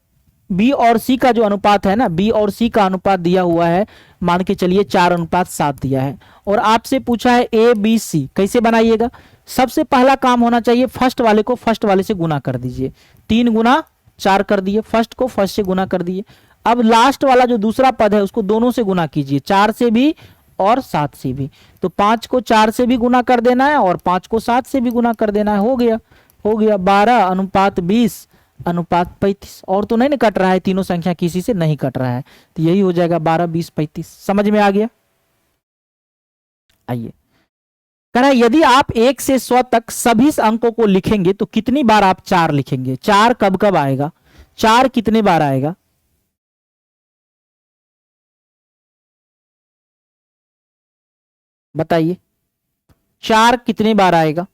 बी और सी का जो अनुपात है ना, बी और सी का अनुपात दिया हुआ है, मान के चलिए 4:7 दिया है, और आपसे पूछा है ए बी सी कैसे बनाइएगा। सबसे पहला काम होना चाहिए फर्स्ट वाले को फर्स्ट वाले से गुना कर दीजिए, 3 गुना 4 कर दिए, फर्स्ट को फर्स्ट से गुना कर दिए। अब लास्ट वाला जो दूसरा पद है उसको दोनों से गुना कीजिए, 4 से भी और 7 से भी, तो 5 को 4 से भी गुना कर देना है और 5 को 7 से भी गुना कर देना है, हो गया 12:20:35, और तो नहीं ना कट रहा है, तीनों संख्या किसी से नहीं कट रहा है, तो यही हो जाएगा 12 20 35। समझ में आ गया। आइए कह रहा है यदि आप 1 से 100 तक सभी अंकों को लिखेंगे तो कितनी बार आप 4 लिखेंगे। 4 कब कब आएगा, 4 कितने बार आएगा, बताइए 4 कितने बार आएगा।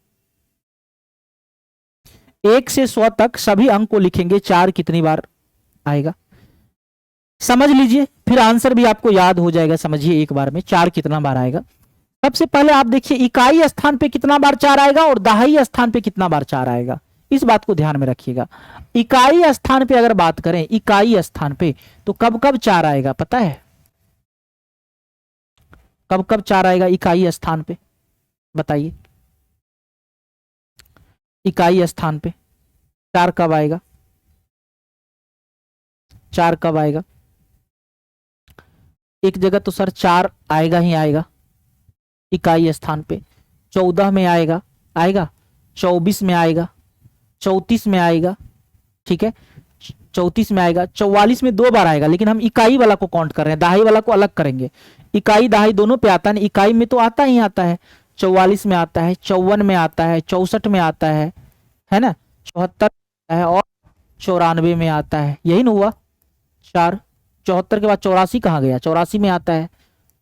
1 से 100 तक सभी अंक को लिखेंगे, 4 कितनी बार आएगा, समझ लीजिए, फिर आंसर भी आपको याद हो जाएगा। समझिए एक बार में 4 कितना बार आएगा। सबसे पहले आप देखिए इकाई स्थान पे कितना बार 4 आएगा और दहाई स्थान पे कितना बार 4 आएगा, इस बात को ध्यान में रखिएगा। इकाई स्थान पे अगर बात करें, इकाई स्थान पे तो कब कब 4 आएगा पता है, कब कब 4 आएगा इकाई स्थान पे, बताइए इकाई स्थान पे 4 कब आएगा, 4 कब आएगा। एक जगह तो सर 4 आएगा ही आएगा इकाई स्थान पे, 14 में आएगा, 24 में आएगा, 34 में आएगा, ठीक है 34 में आएगा, 44 में 2 बार आएगा, लेकिन हम इकाई वाला को काउंट कर रहे हैं, दहाई वाला को अलग करेंगे। इकाई दहाई दोनों पे आता है, इकाई में तो आता ही आता है, 44 में आता है, 54 में आता है, 64 में आता है ना, 74 है और 94 में आता है, यही ना हुआ 4। 74 के बाद 84 कहाँ गया, 84 में आता है,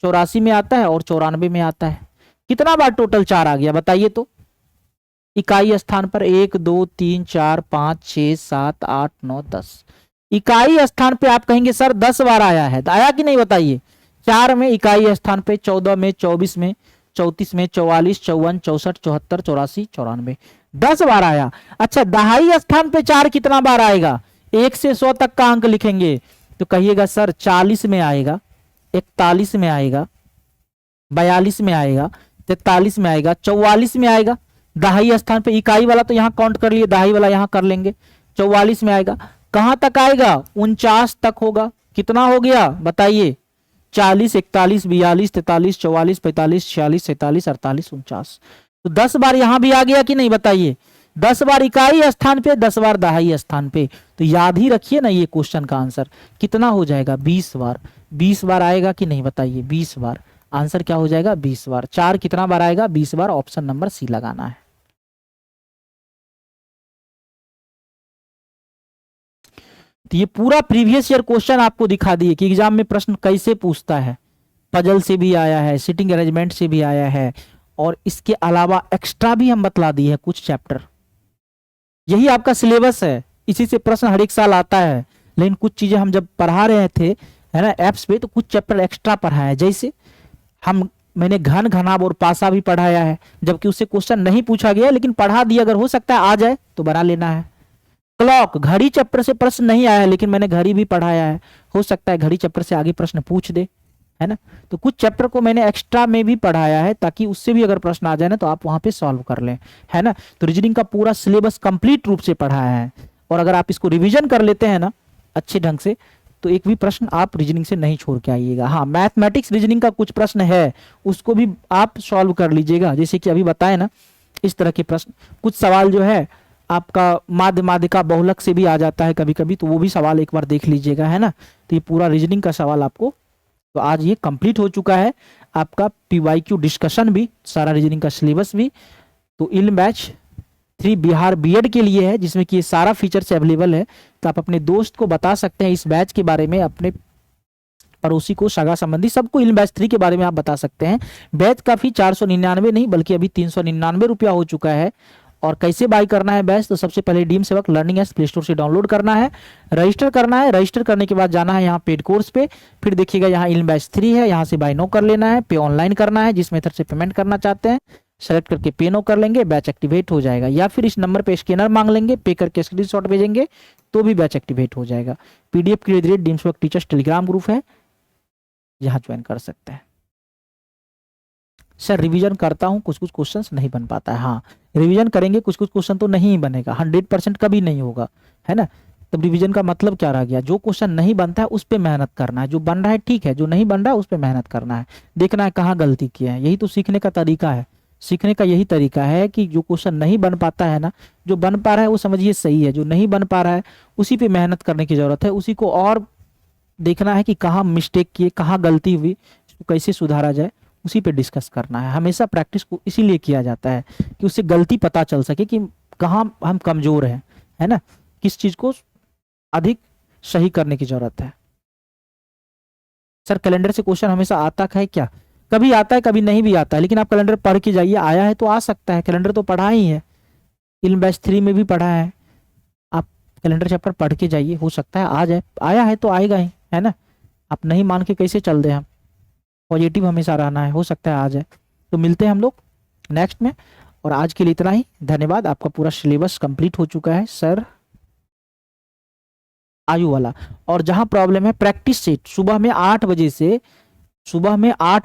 84 में आता है और 94 में आता है। कितना बार टोटल 4 आ गया बताइए तो, इकाई स्थान पर 1 2 3 4 5 6 7 8 9 10। इकाई स्थान पे आप कहेंगे सर 10 बार आया है, तो आया कि नहीं बताइए। 4 में इकाई स्थान पे, 14 में, 24 में, 34 में, 44 54 64 74 84 94, 10 बार आया। अच्छा दहाई स्थान पे 4 कितना बार आएगा, 1 से 100 तक का अंक लिखेंगे तो कहिएगा सर 40 में आएगा, 41 में आएगा, 42 में आएगा, 43 में आएगा, 44 में आएगा। दहाई स्थान पे इकाई वाला तो यहाँ काउंट कर लिए, दहाई वाला यहाँ कर लेंगे, 44 में आएगा। कहां तक आएगा, 49 तक होगा। कितना हो गया बताइए, 40 41 42 43 44 45 46 47 48 49, तो 10 बार यहां भी आ गया कि नहीं बताइए। 10 बार इकाई स्थान पे, 10 बार दहाई स्थान पे, तो याद ही रखिए ना ये क्वेश्चन का आंसर कितना हो जाएगा 20 बार। 20 बार आएगा कि नहीं बताइए, 20 बार आंसर क्या हो जाएगा 20 बार। 4 कितना बार आएगा 20 बार, ऑप्शन नंबर सी लगाना है। तो ये पूरा प्रीवियस ईयर क्वेश्चन आपको दिखा दिए कि एग्जाम में प्रश्न कैसे पूछता है। पजल से भी आया है, सिटिंग अरेंजमेंट से भी आया है, और इसके अलावा एक्स्ट्रा भी हम बतला दिए हैं कुछ चैप्टर। यही आपका सिलेबस है, इसी से प्रश्न हर एक साल आता है। लेकिन कुछ चीजें हम जब पढ़ा रहे थे, है ना, एप्स पे, तो कुछ चैप्टर एक्स्ट्रा पढ़ाया है। जैसे मैंने घन, घनाभ और पासा भी पढ़ाया है, जबकि उससे क्वेश्चन नहीं पूछा गया, लेकिन पढ़ा दिया। अगर हो सकता है आ जाए तो बना लेना है। क्लॉक, घड़ी चैप्टर से प्रश्न नहीं आया है, लेकिन मैंने घड़ी भी पढ़ाया है, हो सकता है घड़ी चैप्टर से आगे प्रश्न पूछ दे, है ना। तो कुछ चैप्टर को मैंने एक्स्ट्रा में भी पढ़ाया है, ताकि उससे भी अगर प्रश्न आ जाए ना तो आप वहां पे सॉल्व कर लें, है ना। तो रीजनिंग का पूरा सिलेबस कंप्लीट रूप से पढ़ाया है, और अगर आप इसको रिवीजन कर लेते हैं ना अच्छे ढंग से, तो एक भी प्रश्न आप रीजनिंग से नहीं छोड़ के आइएगा। हाँ, मैथमेटिक्स रीजनिंग का कुछ प्रश्न है, उसको भी आप सॉल्व कर लीजिएगा। जैसे कि अभी बताए ना, इस तरह के प्रश्न, कुछ सवाल जो है आपका माध्य माध्यिका बहुलक से भी आ जाता है कभी कभी, तो वो भी सवाल एक बार देख लीजिएगा, है ना। तो ये पूरा रीजनिंग का सवाल आपको, तो आज ये कंप्लीट हो चुका है आपका पीवाईक्यू डिस्कशन भी, सारा रीजनिंग का सिलेबस भी। तो इल्म बैच 3 बिहार बीएड के लिए है, जिसमें कि ये सारा फीचर्स अवेलेबल है। तो आप अपने दोस्त को बता सकते हैं इस बैच के बारे में, अपने पड़ोसी को, सगा संबंधी, सबको इल्म बैच 3 के बारे में आप बता सकते हैं। बैच का फी 499 नहीं बल्कि अभी 399 रुपया हो चुका है। और कैसे बाय करना है बैच, तो सबसे पहले डीम सेवक लर्निंग एप्स प्ले स्टोर से डाउनलोड करना है, रजिस्टर करना है। रजिस्टर करने के बाद जाना है यहाँ पेड कोर्स पे, फिर देखिएगा यहाँ इल्म बैच 3 है, यहाँ से बाय नो कर लेना है, पे ऑनलाइन करना है, जिस मेथड से पेमेंट करना चाहते हैं सेलेक्ट करके पे नो कर लेंगे, बैच एक्टिवेट हो जाएगा। या फिर इस नंबर पे स्कैनर मांग लेंगे, पे करके स्क्रीनशॉट भेजेंगे तो भी बैच एक्टिवेट हो जाएगा। पीडीएफ के लिए डीम सेवक टीचर्स टेलीग्राम ग्रुप है, यहाँ ज्वाइन कर सकते हैं। सर रिवीजन करता हूँ, कुछ कुछ क्वेश्चंस नहीं बन पाता है। हाँ, रिवीजन करेंगे, कुछ कुछ क्वेश्चन तो नहीं बनेगा, 100% कभी नहीं होगा, है ना। तब रिवीजन का मतलब क्या रह गया, जो क्वेश्चन नहीं बनता है उस पर मेहनत करना है, जो बन रहा है ठीक है, जो नहीं बन रहा है उस पर मेहनत करना है, देखना है कहाँ गलती किया है। यही तो सीखने का तरीका है, सीखने का यही तरीका है कि जो क्वेश्चन नहीं बन पाता है ना, जो बन पा रहा है वो समझिए सही है, जो नहीं बन पा रहा है उसी पे मेहनत करने की जरूरत है, उसी को और देखना है कि कहाँ मिस्टेक किए, कहाँ गलती हुई, इसको कैसे सुधारा जाए, उसी पे डिस्कस करना है। हमेशा प्रैक्टिस को इसीलिए किया जाता है कि उससे गलती पता चल सके कि कहाँ हम कमजोर हैं, है ना, किस चीज को अधिक सही करने की जरूरत है। सर कैलेंडर से क्वेश्चन हमेशा आता है क्या, कभी आता है कभी नहीं भी आता है, लेकिन आप कैलेंडर पढ़ के जाइए, आया है तो आ सकता है। कैलेंडर तो पढ़ा ही है, इल्म बैच 3 में भी पढ़ा है, आप कैलेंडर चैप्टर पढ़ के जाइए, हो सकता है आ जाए, आया है तो आएगा ही, है ना। आप नहीं मान के कैसे चल दे, हम पॉजिटिव हमेशा रहना है, हो सकता है आ जाए। तो मिलते हैं हम लोग नेक्स्ट में, और आज के लिए इतना ही, धन्यवाद। आपका पूरा सिलेबस कंप्लीट हो चुका है सर, आयु वाला। और जहां प्रॉब्लम है प्रैक्टिस सेट, सुबह में 8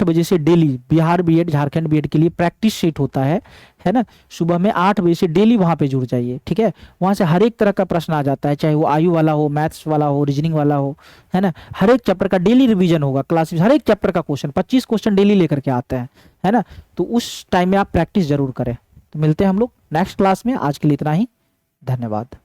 बजे से daily Bihar BEd Jharkhand BEd के लिए प्रैक्टिस सेट होता है ना। सुबह में 8 बजे से डेली वहां पे जुड़ जाइए, ठीक है। वहां से हर एक तरह का प्रश्न आ जाता है, चाहे वो आयु वाला हो, मैथ्स वाला हो, रीजनिंग वाला हो, है ना। हर एक चैप्टर का डेली रिवीजन होगा क्लास में, हर एक चैप्टर का क्वेश्चन 25 क्वेश्चन डेली लेकर के आते हैं, है ना। तो उस टाइम में आप प्रैक्टिस जरूर करें। तो मिलते हैं हम लोग नेक्स्ट क्लास में, आज के लिए इतना ही, धन्यवाद।